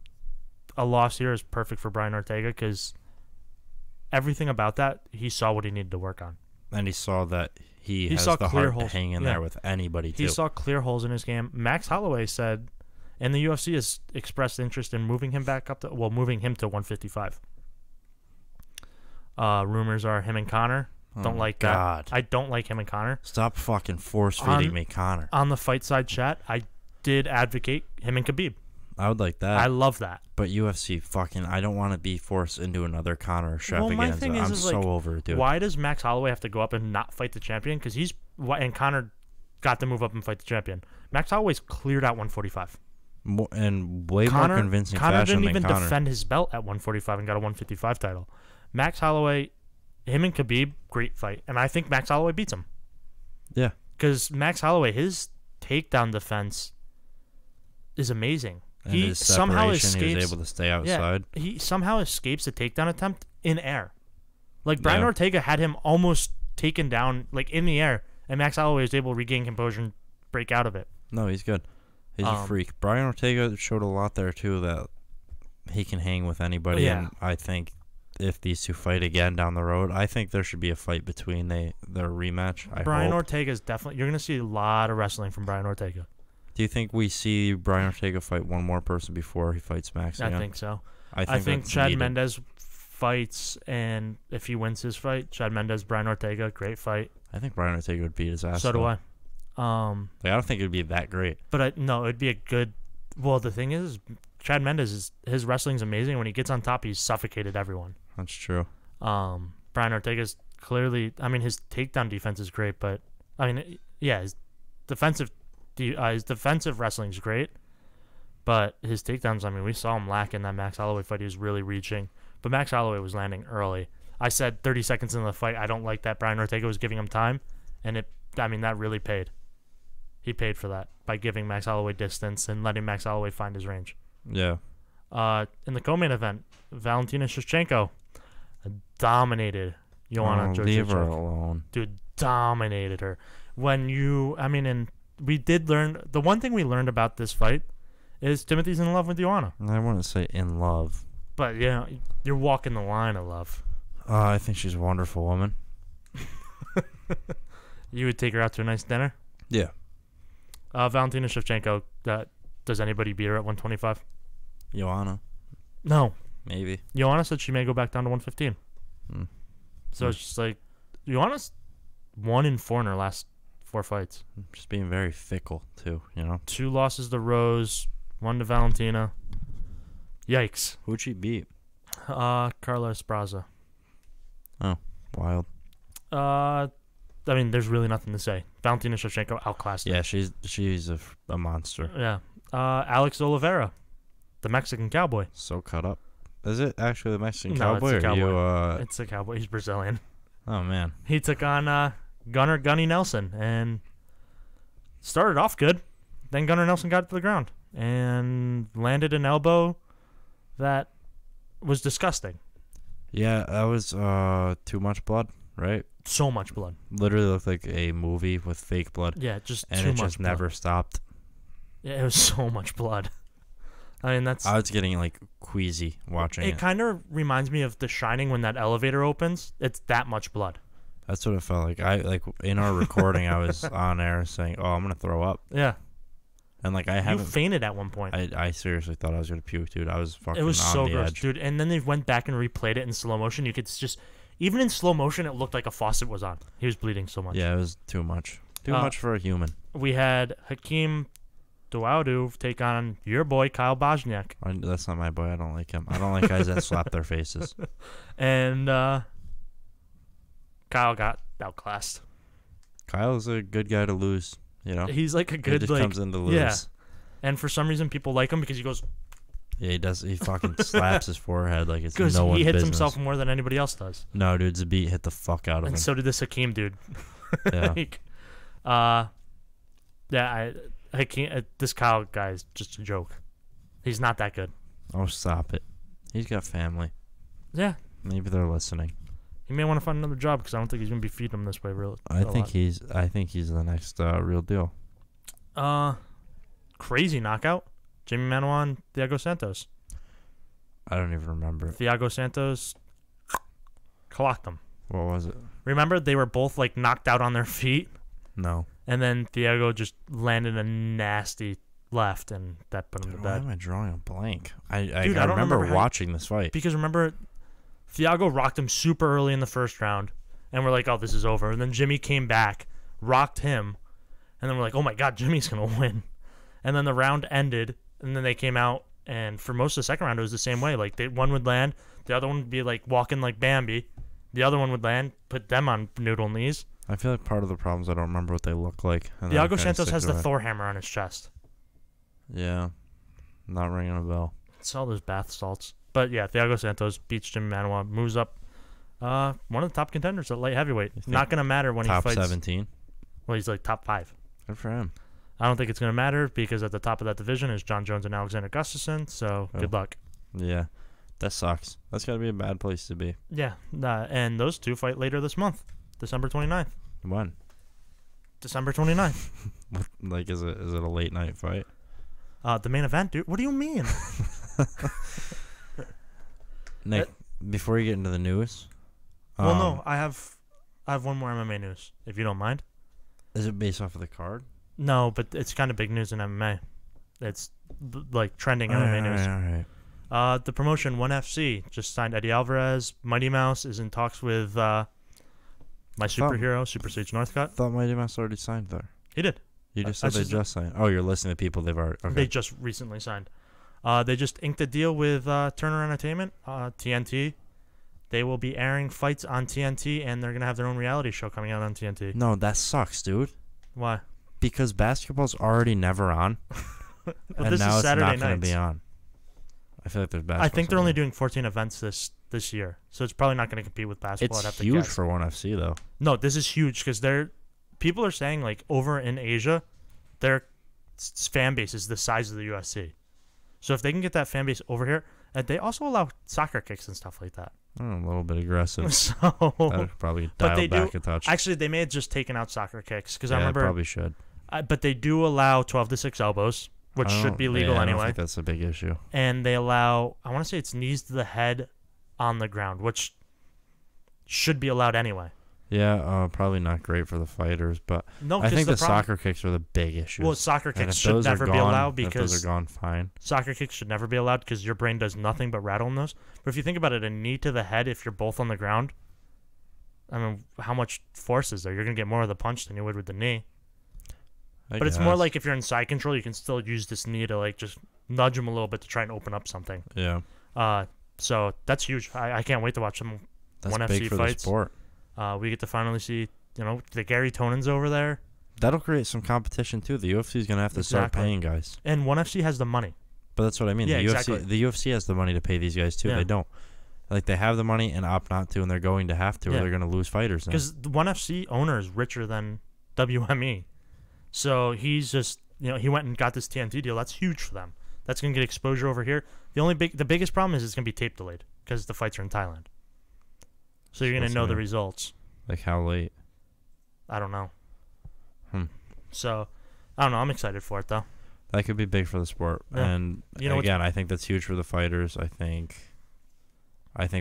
a loss here is perfect for Brian Ortega because everything about that, he saw what he needed to work on. And he saw that he has saw the clear heart holes. to hang in there with anybody, too. He saw clear holes in his game. Max Holloway said, and the UFC has expressed interest in moving him back up to 155. Rumors are him and Connor. Don't like that. I don't like him and Connor. Stop fucking force-feeding me Connor. On the Fight Side chat, I did advocate him and Khabib. I would like that. I love that. But UFC, I don't want to be forced into another Connor extravaganza. Well, my thing I'm is so over it, dude. Why does Max Holloway have to go up and not fight the champion? Because and Connor got to move up and fight the champion. Max Holloway's cleared out 145. And way more convincing Connor fashion didn't even than Connor. defend his belt at 145 and got a 155 title. Max Holloway, him and Khabib, great fight. And I think Max Holloway beats him. Yeah. Because Max Holloway, his takedown defense is amazing. And he his somehow separation, escapes. he was able to stay outside. Yeah, he somehow escapes a takedown attempt in air. Like Brian Yeah. Ortega had him almost taken down, like in the air, and Max Holloway was able to regain composure and break out of it. No, he's good. He's a freak. Brian Ortega showed a lot there too, that he can hang with anybody. Yeah. And I think if these two fight again down the road, I think there should be a fight between their rematch. Brian Ortega is definitely. You're going to see a lot of wrestling from Brian Ortega. Do you think we see Brian Ortega fight one more person before he fights Max again? I think so. I think Chad needed. Mendez fights, and if he wins his fight, Chad Mendez, Brian Ortega, great fight. I think Brian Ortega would beat his ass. So do I. I don't think it would be that great. But no, it'd be a good. Well, the thing is, Chad Mendez his wrestling's amazing. When he gets on top, he's suffocated everyone. That's true. Brian Ortega's clearly. I mean, his takedown defense is great, but I mean, yeah, his defensive wrestling's great, but his takedowns. I mean, we saw him lack in that Max Holloway fight. He was really reaching, but Max Holloway was landing early. I said 30 seconds into the fight, I don't like that Brian Ortega was giving him time, and that really paid. He paid for that by giving Max Holloway distance and letting Max Holloway find his range. Yeah. In the co-main event, Valentina Shevchenko dominated Joanna Jędrzejczyk. Leave her alone. Dude, dominated her. And we did learn, the one thing we learned about this fight is Timothy's in love with Joanna. I wouldn't say in love. But, you're walking the line of love. I think she's a wonderful woman. You would take her out to a nice dinner? Yeah. Valentina Shevchenko, does anybody beat her at 125? Joanna. No. Maybe. Joanna said she may go back down to 115. So it's just like, Joanna's 1-4 in her last 4 fights. Just being very fickle, too, 2 losses to Rose, 1 to Valentina. Yikes. Who'd she beat? Carla Esparza. Oh, wild. I mean, there's really nothing to say. Valentina Shevchenko outclassed her. Yeah, she's a monster. Yeah. Alex Oliveira, the Mexican cowboy. So cut up. Is it actually the Mexican No, cowboy? it's a cowboy. Or It's a cowboy. He's Brazilian. Oh, man. He took on Gunny Nelson and started off good. Then Gunnar Nelson got to the ground and landed an elbow that was disgusting. Yeah, that was too much blood, right? So much blood. Literally looked like a movie with fake blood. Yeah, just and too it much just blood. never stopped. Yeah, it was so much blood. I mean, I was getting like queasy watching it. It kind of reminds me of The Shining when that elevator opens. It's that much blood. That's what it felt like. In our recording, I was on air saying, "Oh, I'm gonna throw up." Yeah. And like I You haven't. fainted at one point. I seriously thought I was gonna puke, dude. I was fucking. It was on so the gross, edge. dude. And then they went back and replayed it in slow motion. You could just, Even in slow motion, it looked like a faucet was on. He was bleeding so much. Yeah, it was too much. Too much for a human. We had Hakeem Dawodu take on your boy Kyle Bosniak. That's not my boy. I don't like him. I don't like guys that slap their faces. And Kyle got outclassed. Kyle's a good guy to lose. You know, he's like a good he just comes in to lose. Yeah. And for some reason, people like him because he goes. Yeah, he does. He fucking slaps his forehead like it's no one's business. Because he hits business. himself more than anybody else does. No, dude, Zabit hit the fuck out of him. And so did this Hakeem dude. Yeah. Hakeem, this Kyle guy is just a joke. He's not that good. Oh, stop it. He's got family. Yeah. Maybe they're listening. He may want to find another job because I don't think he's gonna be feeding him this way. I think he's the next real deal. Crazy knockout. Jimmy Manuel, Thiago Santos. I don't even remember. Thiago Santos clocked him. What was it? Remember, they were both like knocked out on their feet. No. And then Thiago just landed a nasty left, and that put him to bed. Why am I drawing a blank? I don't remember watching this fight. Because remember, Thiago rocked him super early in the first round, and we're like, oh, this is over. And then Jimmy came back, rocked him, and then we're like, oh my God, Jimmy's going to win. And then the round ended, and then they came out, and for most of the second round, it was the same way. Like, one would land, the other one would be like walking like Bambi. The other one would land, put them on noodle knees. I feel like part of the problem is I don't remember what they look like. Thiago Santos has the Thor hammer on his chest. Yeah. Not ringing a bell. It's all those bath salts. But yeah, Thiago Santos beats Jimmy Manuel, moves up one of the top contenders at light heavyweight. Not going to matter when he fights. Top 17? Well, he's like top 5. Good for him. I don't think it's going to matter because at the top of that division is John Jones and Alexander Gustafsson, so good luck. Yeah, that sucks. That's got to be a bad place to be. Yeah, and those two fight later this month, December 29th. When? December 29th. Like, is it a late night fight? The main event, dude? What do you mean? Nick, before you get into the news. Well, no, I have one more MMA news, if you don't mind. Is it based off of the card? No, but it's kind of big news in MMA. It's like trending MMA news. All right. The promotion 1FC just signed Eddie Alvarez. Mighty Mouse is in talks with my superhero, Super Sage Northcutt. I thought Mighty Mouse already signed there. He did. You just said they just signed. Oh, you're listening to people they've already. Okay. They just recently signed. They just inked a deal with Turner Entertainment, TNT. They will be airing fights on TNT, and they're going to have their own reality show coming out on TNT. No, that sucks, dude. Why? Because basketball's already never on, and now it's not going to be on. I feel like there's basketball. I think they're only doing 14 events this year, so it's probably not going to compete with basketball. It's huge for 1FC, though. No, this is huge because people are saying, like, over in Asia, their fan base is the size of the UFC. So if they can get that fan base over here, and they also allow soccer kicks and stuff like that. A little bit aggressive. So that probably dial back a touch. Actually, they may have just taken out soccer kicks because I remember probably should. But they do allow 12-6 elbows, which should be legal anyway. I don't think that's a big issue. And they allow, I want to say it's knees to the head on the ground, which should be allowed anyway. Yeah, probably not great for the fighters, but no, I think the soccer kicks are the big issue. Well, soccer kicks should never be allowed because if those are gone, fine. Soccer kicks should never be allowed because your brain does nothing but rattle in those. But if you think about it, a knee to the head, if you're both on the ground, I mean, how much force is there? You're going to get more of the punch than you would with the knee. But it's more like if you're in side control, you can still use this knee to like just nudge them a little bit to try and open up something. Yeah. So that's huge. I can't wait to watch some that's 1FC big for fights. The sport. We get to finally see, the Gary Tonins over there. That'll create some competition too. The UFC is going to have to start paying guys. And 1FC has the money. But that's what I mean. Yeah, the UFC has the money to pay these guys too. Yeah. They don't. Like, they have the money and opt not to, and they're going to have to, or they're going to lose fighters now. Because the 1FC owner is richer than WME. So he's just, he went and got this TNT deal. That's huge for them. That's going to get exposure over here. The biggest problem is it's going to be tape delayed because the fights are in Thailand. So you're going to know the results. Like how late? I don't know. So, I don't know. I'm excited for it, though. That could be big for the sport. Yeah. And again, I think that's huge for the fighters. I think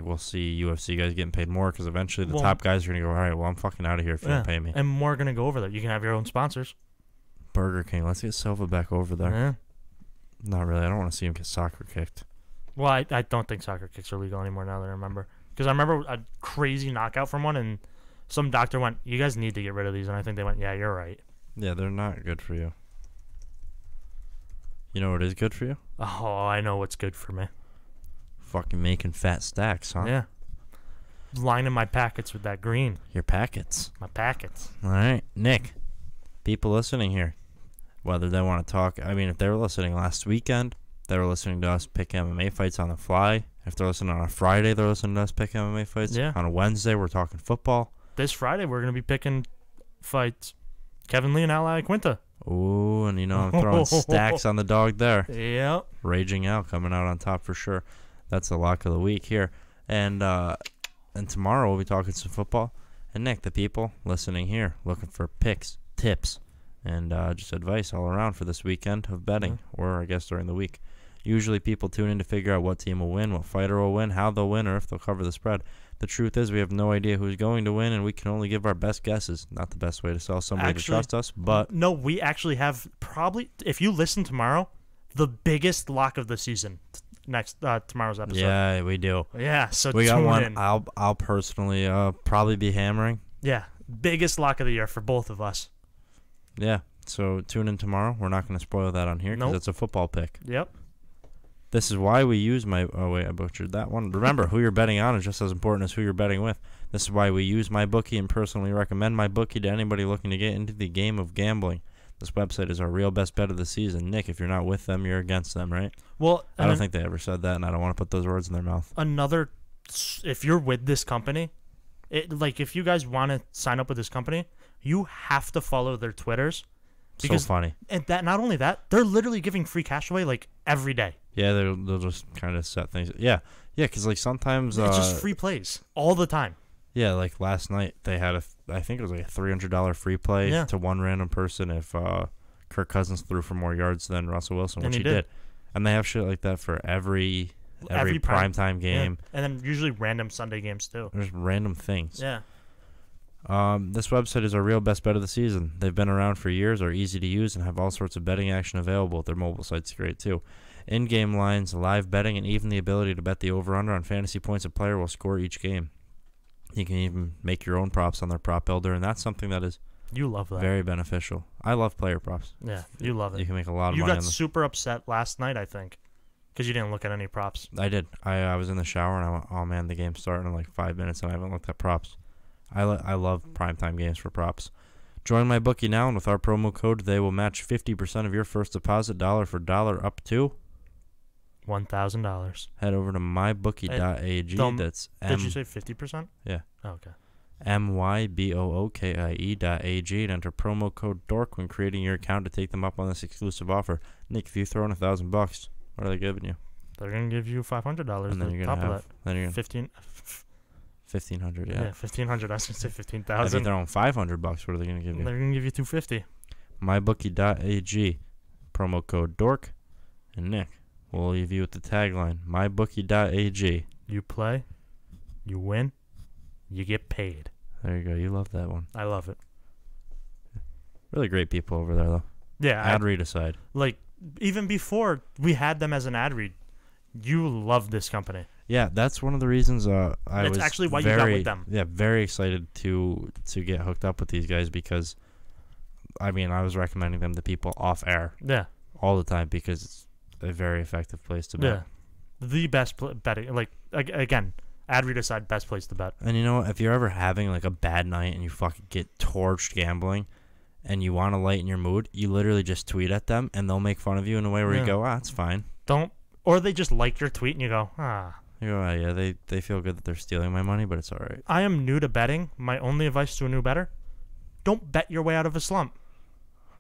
we'll see UFC guys getting paid more because eventually the top guys are going to go, all right, well, I'm fucking out of here if you don't pay me. And more are going to go over there. You can have your own sponsors. Burger King. Let's get Silva back over there. Yeah. Not really. I don't want to see him get soccer kicked. Well, I don't think soccer kicks are legal anymore now that I remember. Because I remember a crazy knockout from one, and some doctor went, "You guys need to get rid of these." And I think they went, "Yeah, you're right." Yeah, they're not good for you. You know what is good for you? Oh, I know what's good for me. Fucking making fat stacks, huh? Yeah. Lining my packets with that green. Your packets. My packets. All right, Nick. People listening here, whether they want to talk, I mean, if they were listening last weekend, they were listening to us pick MMA fights on the fly. If they're listening on a Friday, they're listening to us pick MMA fights. Yeah. On a Wednesday, we're talking football. This Friday, we're going to be picking fights. Kevin Lee and Ally Quinta. Ooh, and you know I'm throwing stacks on the dog there. Yep. Raging out, coming out on top for sure. That's the lock of the week here. And tomorrow we'll be talking some football. And Nick, the people listening here, looking for picks, tips, and just advice all around for this weekend of betting, or I guess during the week. Usually people tune in to figure out what team will win, what fighter will win, how they'll win, or if they'll cover the spread. The truth is we have no idea who's going to win, and we can only give our best guesses. Not the best way to sell somebody to trust us, but... No, we actually have probably, if you listen tomorrow, the biggest lock of the season next tomorrow's episode. Yeah, we do. Yeah, so we got tune one in. I'll personally probably be hammering. Yeah, biggest lock of the year for both of us. Yeah, so tune in tomorrow. We're not going to spoil that on here because it's a football pick. Yep. This is why we use my... Oh, wait, I butchered that one. Remember, who you're betting on is just as important as who you're betting with. This is why we use my bookie and personally recommend my bookie to anybody looking to get into the game of gambling. This website is our real best bet of the season. Nick, if you're not with them, you're against them, right? Well, I don't think they ever said that, and I don't want to put those words in their mouth. If you're with this company, if you guys want to sign up with this company, you have to follow their Twitters. So funny. And that, not only that, they're literally giving free cash away every day. Yeah, they'll just kind of set things. Yeah, because sometimes it's just free plays all the time. Yeah, like last night they had I think it was like a $300 free play to one random person if Kirk Cousins threw for more yards than Russell Wilson, which he did. And they have shit like that for every primetime game. Yeah. And then usually random Sunday games too. There's random things. Yeah. This website is our real best bet of the season. They've been around for years, are easy to use, and have all sorts of betting action available. Their mobile site's great too. In-game lines, live betting, and even the ability to bet the over-under on fantasy points a player will score each game. You can even make your own props on their prop builder, and that's something that is very beneficial. I love player props. Yeah, you love it. You can make a lot of money. You got super upset last night, I think, because you didn't look at any props. I did. I was in the shower, and I went, oh, man, the game's starting in like 5 minutes, and I haven't looked at props. I love primetime games for props. Join my bookie now, and with our promo code, they will match 50% of your first deposit, dollar for dollar, up to $1,000. Head over to mybookie.ag. That's Did you say 50%? Yeah. Oh, okay. mybookie.ag and enter promo code DORK when creating your account to take them up on this exclusive offer. Nick, if you throw in $1,000, what are they giving you? They're gonna give you $500. And then you're gonna have. Then you're gonna 1,500. Yeah. Yeah, 1,500. I was gonna say 15,000. If you throw in $500, what are they gonna give you? They're gonna give you $250. mybookie.ag, promo code DORK, and Nick. We'll leave you with the tagline, mybookie.ag. You play, you win, you get paid. There you go. You love that one. I love it. Really great people over there, though. Yeah. Ad read aside. Even before we had them as an ad read, you love this company. Yeah, that's one of the reasons I was actually why you got with them. Yeah, very excited to get hooked up with these guys because, I mean, I was recommending them to people off air. Yeah. All the time because it's a very effective place to bet. Yeah. The best betting. Again, ad read aside, best place to bet. And you know what? If you're ever having a bad night and you fucking get torched gambling and you want to lighten your mood, you literally just tweet at them and they'll make fun of you in a way where you go, it's fine. Or they just like your tweet and you go, You go, yeah, they feel good that they're stealing my money, but it's all right. I am new to betting. My only advice to a new bettor, don't bet your way out of a slump.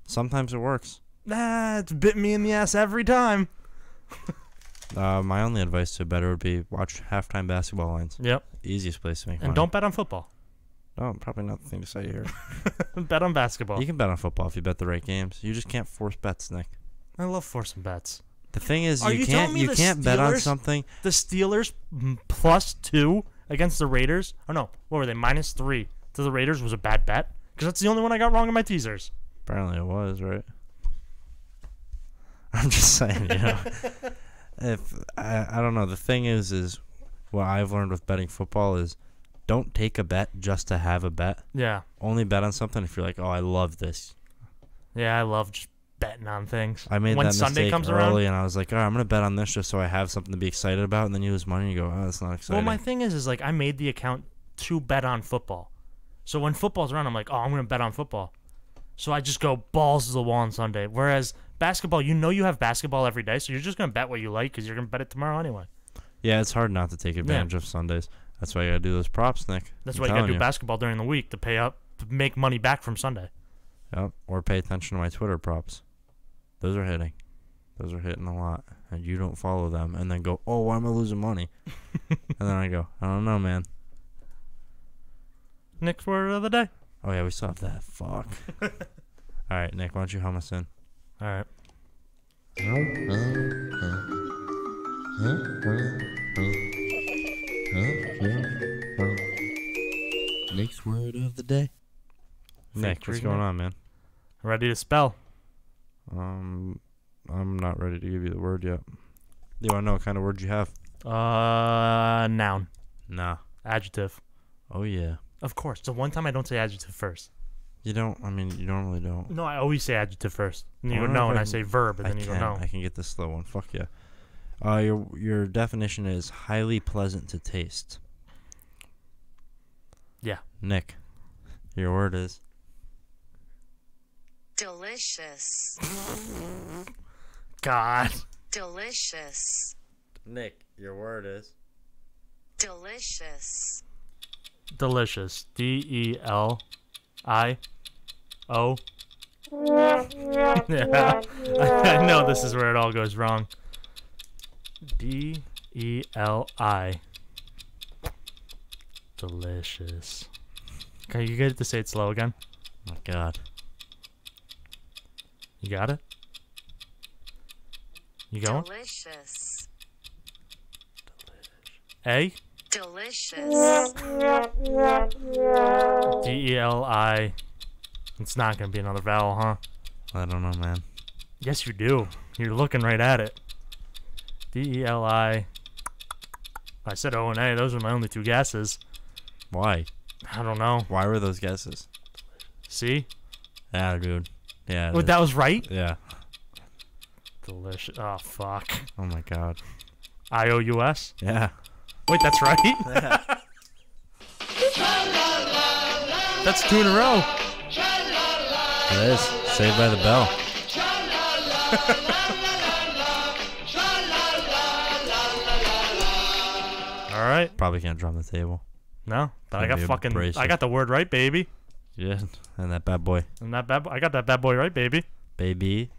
Sometimes it works. It's bit me in the ass every time. My only advice to a bettor would be watch halftime basketball lines. Yep. Easiest place to make money. And don't bet on football. No, probably not the thing to say here. Bet on basketball. You can bet on football if you bet the right games. You just can't force bets, Nick. I love forcing bets. The thing is, you can't bet on something. The Steelers +2 against the Raiders. Oh no, what were they? -3 to the Raiders was a bad bet because that's the only one I got wrong in my teasers. Apparently it was, right? I'm just saying, if I don't know. The thing is what I've learned with betting football is don't take a bet just to have a bet. Yeah. Only bet on something if you're like, oh, I love this. Yeah, I love just betting on things. I made when that Sunday mistake comes early, around, and I was like, all right, I'm gonna bet on this just so I have something to be excited about. And then you lose money, and you go, oh, that's not exciting. well, my thing is like I made the account to bet on football. So when football's around, I'm like, oh, I'm gonna bet on football. So I just go balls to the wall on Sunday. Whereas basketball, you have basketball every day, so you're just gonna bet what you like because you're gonna bet it tomorrow anyway. Yeah, it's hard not to take advantage of Sundays. That's why you gotta do those props, Nick. That's I'm why you gotta telling do basketball during the week to pay up to make money back from Sunday. Yep. Or pay attention to my Twitter props. Those are hitting. Those are hitting a lot. And you don't follow them and then go, oh, why am I losing money? And then I go, I don't know, man. Nick's word of the day. Oh, yeah, we still have that. Fuck. All right, Nick, why don't you hum us in? All right. Nick's word of the day. Nick, what's going on, man? Ready to spell? I'm not ready to give you the word yet. Do you want to know what kind of word you have? Noun. Nah. Adjective. Oh, yeah. Of course. So one time I don't say adjective first. You don't? I mean, you normally don't. No, I always say adjective first. And you I go don't know no, if and I I can- say verb, and then you go no. I can get the slow one. Fuck yeah. Your definition is highly pleasant to taste. Yeah. Nick, your word is delicious. God. Delicious. Nick. Your word is Delicious. Delicious. DELIO. Yeah. I know this is where it all goes wrong. DELI. Delicious. Okay, you get it to say it slow again. Oh my God. You got it? You going? Delicious. A? Delicious. DELI. It's not going to be another vowel, huh? I don't know, man. Yes, you do. You're looking right at it. DELI. I said O and A. Those are my only two guesses. Why? I don't know. Why were those guesses? See? Yeah, dude. Yeah. Wait, that was right? Yeah. Delicious. Oh, fuck. Oh my God. IOUS? Yeah. Wait, that's right? That's two in a row. It is. Saved by the Bell. All right. Probably can't drum the table. No, but I Gonna got be fucking. abrasive. I got the word right, baby. Yeah. And that bad boy. And that bad. I got that bad boy right, baby. Baby.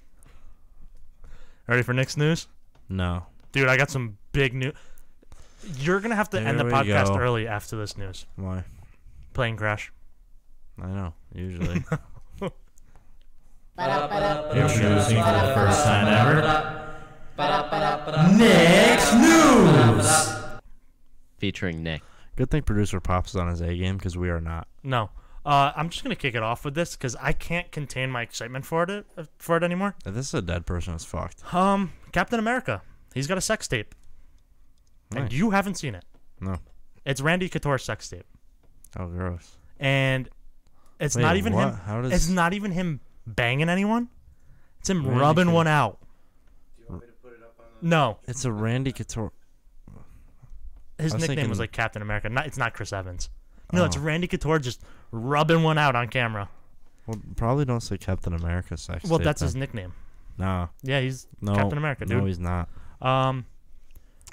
Ready for Nick's news? No. Dude, I got some big news. You're gonna have to end the There we podcast go. early after this news. Why? Plane crash. I know. Usually. Introducing for the first time ever, Nick's News! Featuring Nick. Good thing producer Pops is on his A game because we are not. No. I'm just gonna kick it off with this because I can't contain my excitement for it anymore. If this is a dead person, it's fucked. Captain America. He's got a sex tape, and Nice. you haven't seen it. No. It's Randy Couture's sex tape, Oh, gross. and it's Wait, not even what? him. How does- It's not even him banging anyone. It's him Randy rubbing Couture- one out. No, It's a Randy Couture. his I was nickname was thinking- like Captain America. It's not Chris Evans. No, it's Oh. Randy Couture just rubbing one out on camera. Well, probably don't say Captain America sex Well, tape that's then. his nickname. No. Yeah, he's No. Captain America, dude. No, he's not.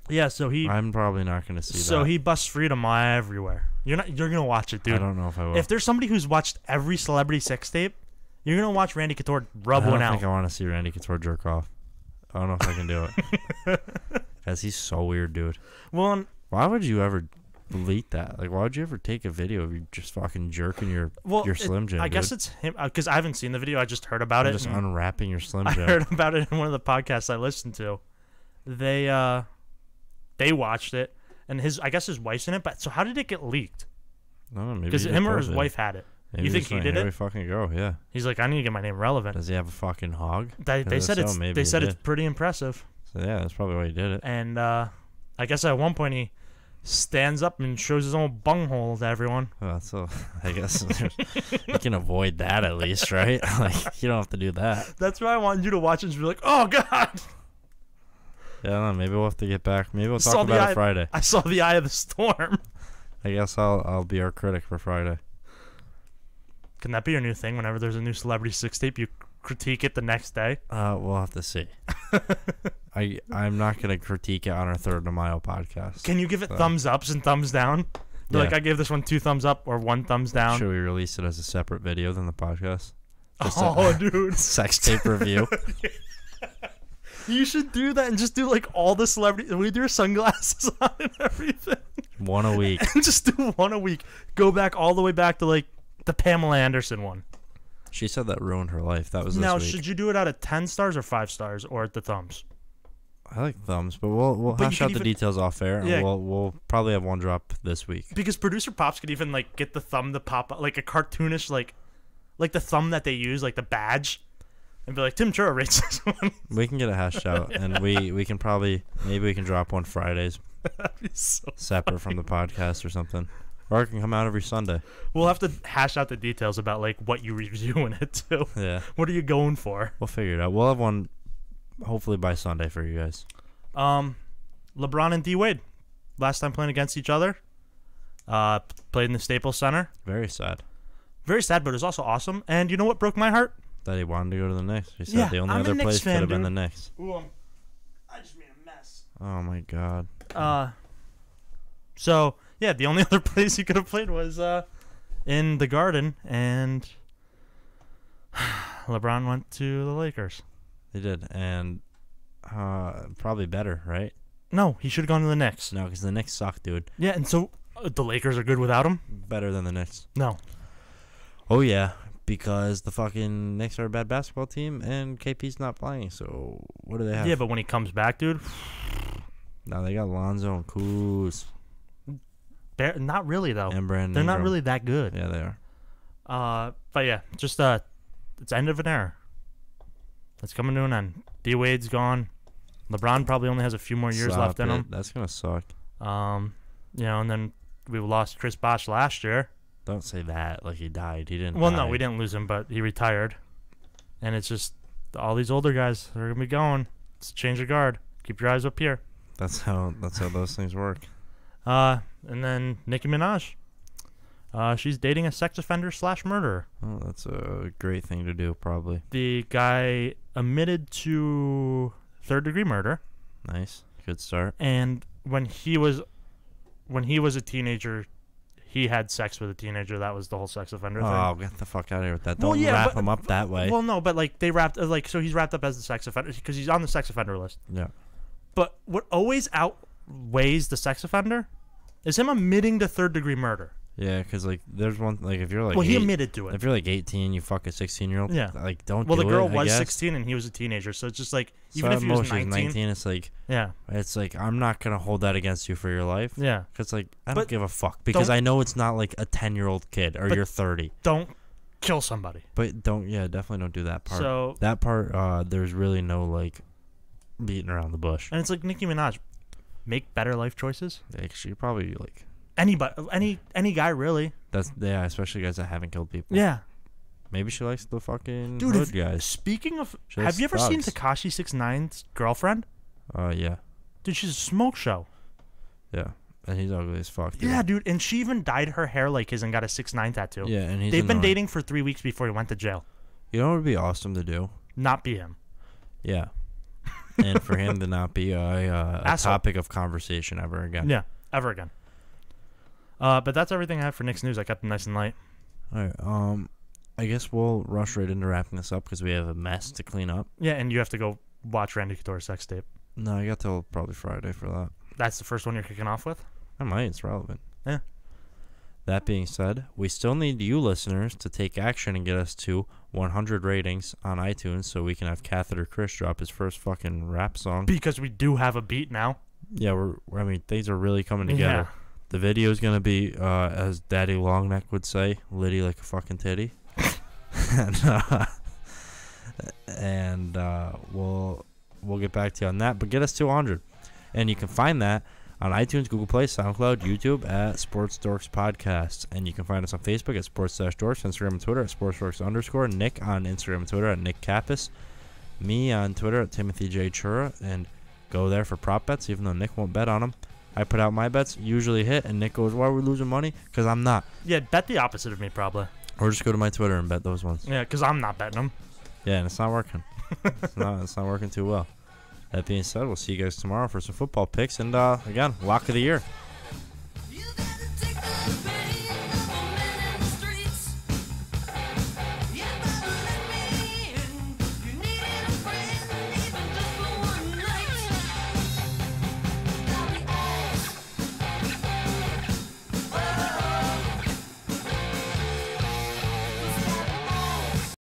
Yeah, so he I'm probably not going to see that. so he busts freedom everywhere. You're gonna watch it, dude. I don't know if I will. If there's somebody who's watched every celebrity sex tape, you're gonna watch Randy Couture rub I one don't out. think I want to see Randy Couture jerk off. I don't know if I can do it. Because he's so weird, dude. Well, Why would you ever delete that? Like, why would you ever take a video of you just fucking jerking your Slim Jim, I guess dude? it's him because I haven't seen the video. I just heard about it. Just and unwrapping your Slim I Jim. heard about it in one of the podcasts I listened to. They watched it, and I guess his wife's in it. But so how did it get leaked? I don't know, maybe Because he him just or his posted it. wife had it. Maybe You think just he went, did "Here it? we fucking go, yeah. He's like, I need to get my name relevant. Does he have a fucking hog? They If said so, it's maybe they he said it's did. pretty impressive. So yeah, that's probably why he did it. And I guess at one point he stands up and shows his own bunghole to everyone. Well, so I guess you can avoid that at least, right? Like you don't have to do that. That's why I wanted you to watch it and be like, oh god. Yeah, I don't know, maybe we'll have to get back. Maybe we'll Saw talk the about eye- it Friday. I saw the eye of the storm. I guess I'll be our critic for Friday. Can that be your new thing? Whenever there's a new celebrity sex tape, you critique it the next day. We'll have to see. I'm not gonna critique it on our Third of Mile podcast. Can you give it So- thumbs ups and thumbs down? Be Yeah. Like I gave this one 2 thumbs up or 1 thumbs down. Should we release it as a separate video than the podcast? Just Oh, a dude. sex tape review. You should do that and just do like all the celebrities with your sunglasses on and everything. One a week. And just do one a week. Go back all the way back to like the Pamela Anderson one. She said that ruined her life. That was this Now, week. should you do it out of 10 stars or 5 stars or at the thumbs? I like thumbs, but we'll But you hash could out the even- details off air, and Yeah. we'll probably have one drop this week. Because producer Pops could even like get the thumb to pop up, like a cartoonish like the thumb that they use, like the badge, and be like, Tim Churro rates this one. We can get it hashed out, and we can probably maybe we can drop one Fridays That'd be so. separate from the podcast or something, or it can come out every Sunday. We'll have to hash out the details about like what you review in it too. Yeah, What are you going for? we'll figure it out. We'll have one hopefully by Sunday for you guys. LeBron and D Wade, last time playing against each other. Played in the Staples Center. Very sad Very sad, but it was also awesome. And you know what broke my heart? that he wanted to go to the Knicks. He said Yeah, the only I'm a other Knicks place could fan, have been the dude. Knicks. Ooh, I just made a mess. Oh my god. So yeah, the only other place he could have played was in the Garden, and LeBron went to the Lakers. They did, and probably better, right? No, he should have gone to the Knicks. No, because the Knicks suck, dude. Yeah, and so the Lakers are good without him. Better than the Knicks. No, Oh yeah, because the fucking Knicks are a bad basketball team, and KP's not playing. So what do they have? yeah, but when he comes back, dude, Now they got Lonzo and Kuz they're not really though. and Brandon. They're not Ingram. really that good. Yeah, they are. But yeah, just it's end of an era. It's coming to an end. D Wade's gone. LeBron probably only has a few more years Stop left in it. him. That's gonna suck. You know, and then we lost Chris Bosh last year. Don't say that like he died. He didn't. Well, die. no, we didn't lose him, but he retired. And it's just all these older guys are gonna be going. It's a change of guard. Keep your eyes up here. That's how those things work. And then Nicki Minaj. She's dating a sex offender / murderer. Oh, that's a great thing to do, probably. The guy admitted to 3rd-degree murder, Nice, good start. and when he was a teenager, he had sex with a teenager. That was the whole sex offender thing. Oh, get the fuck out of here with that. Well, Don't yeah, wrap but- him up that way. Well, no, but like they wrapped so he's wrapped up as the sex offender because he's on the sex offender list. Yeah. But what always outweighs the sex offender is him admitting to 3rd-degree murder. Yeah, because like there's one like if you're like Well, he 8 admitted to it. if you're like 18, you fuck a 16-year-old. Yeah. Like don't. Well, do the girl it, I was guess. 16 and he was a teenager, so it's just like So even if he was at most, she's 19, it's like yeah, I'm not gonna hold that against you for your life. yeah, Cause like I don't But give a fuck because don't- I know it's not like a 10-year-old kid or But- you're 30. don't kill somebody. But definitely don't do that part. So That part, there's really no like beating around the bush. and it's like Nicki Minaj, make better life choices. Like, she probably like Anybody, any guy really. especially guys that haven't killed people. Yeah, Maybe she likes the fucking dude. hood guys. Speaking of, She have likes you ever seen thugs. Tekashi 6ix9ine's girlfriend? Yeah, Dude, she's a smoke show. yeah, and he's ugly as fuck. Dude. Yeah, dude, and she even dyed her hair like his and got a 6ix9ine tattoo. Yeah, and he's They've been annoying. dating for 3 weeks before he went to jail. You know what would be awesome to do? Not be him. Yeah, and for him to not be a Asshole. topic of conversation ever again. Yeah, ever again. But that's everything I have for Nick's news. I kept them nice and light. All right. I guess we'll rush right into wrapping this up because we have a mess to clean up. Yeah, and you have to go watch Randy Couture's sex tape. No, I got till probably Friday for that. That's the first one you're kicking off with? I might. It's relevant. Yeah. That being said, we still need you listeners to take action and get us to 100 ratings on iTunes so we can have Catheter Chris drop his first fucking rap song. Because we do have a beat now. Yeah, I mean, things are really coming together. Yeah. The video is going to be, as Daddy Longneck would say, litty like a fucking titty. and we'll we'll get back to you on that. But get us to 100. And you can find that on iTunes, Google Play, SoundCloud, YouTube at Sports Dorks Podcast. And you can find us on Facebook at Sports-Dorks, Instagram and Twitter at SportsDorks_. Nick on Instagram and Twitter at Nick Kappas. Me on Twitter at Timothy J. Chura. And go there for prop bets, even though Nick won't bet on them. I put out my bets, usually hit, and Nick goes, why are we losing money? Because I'm not. Yeah, bet the opposite of me, probably. Or just go to my Twitter and bet those ones. Yeah, because I'm not betting them. Yeah, and it's not working. It's not working too well. That being said, we'll see you guys tomorrow for some football picks. And, again, lock of the year.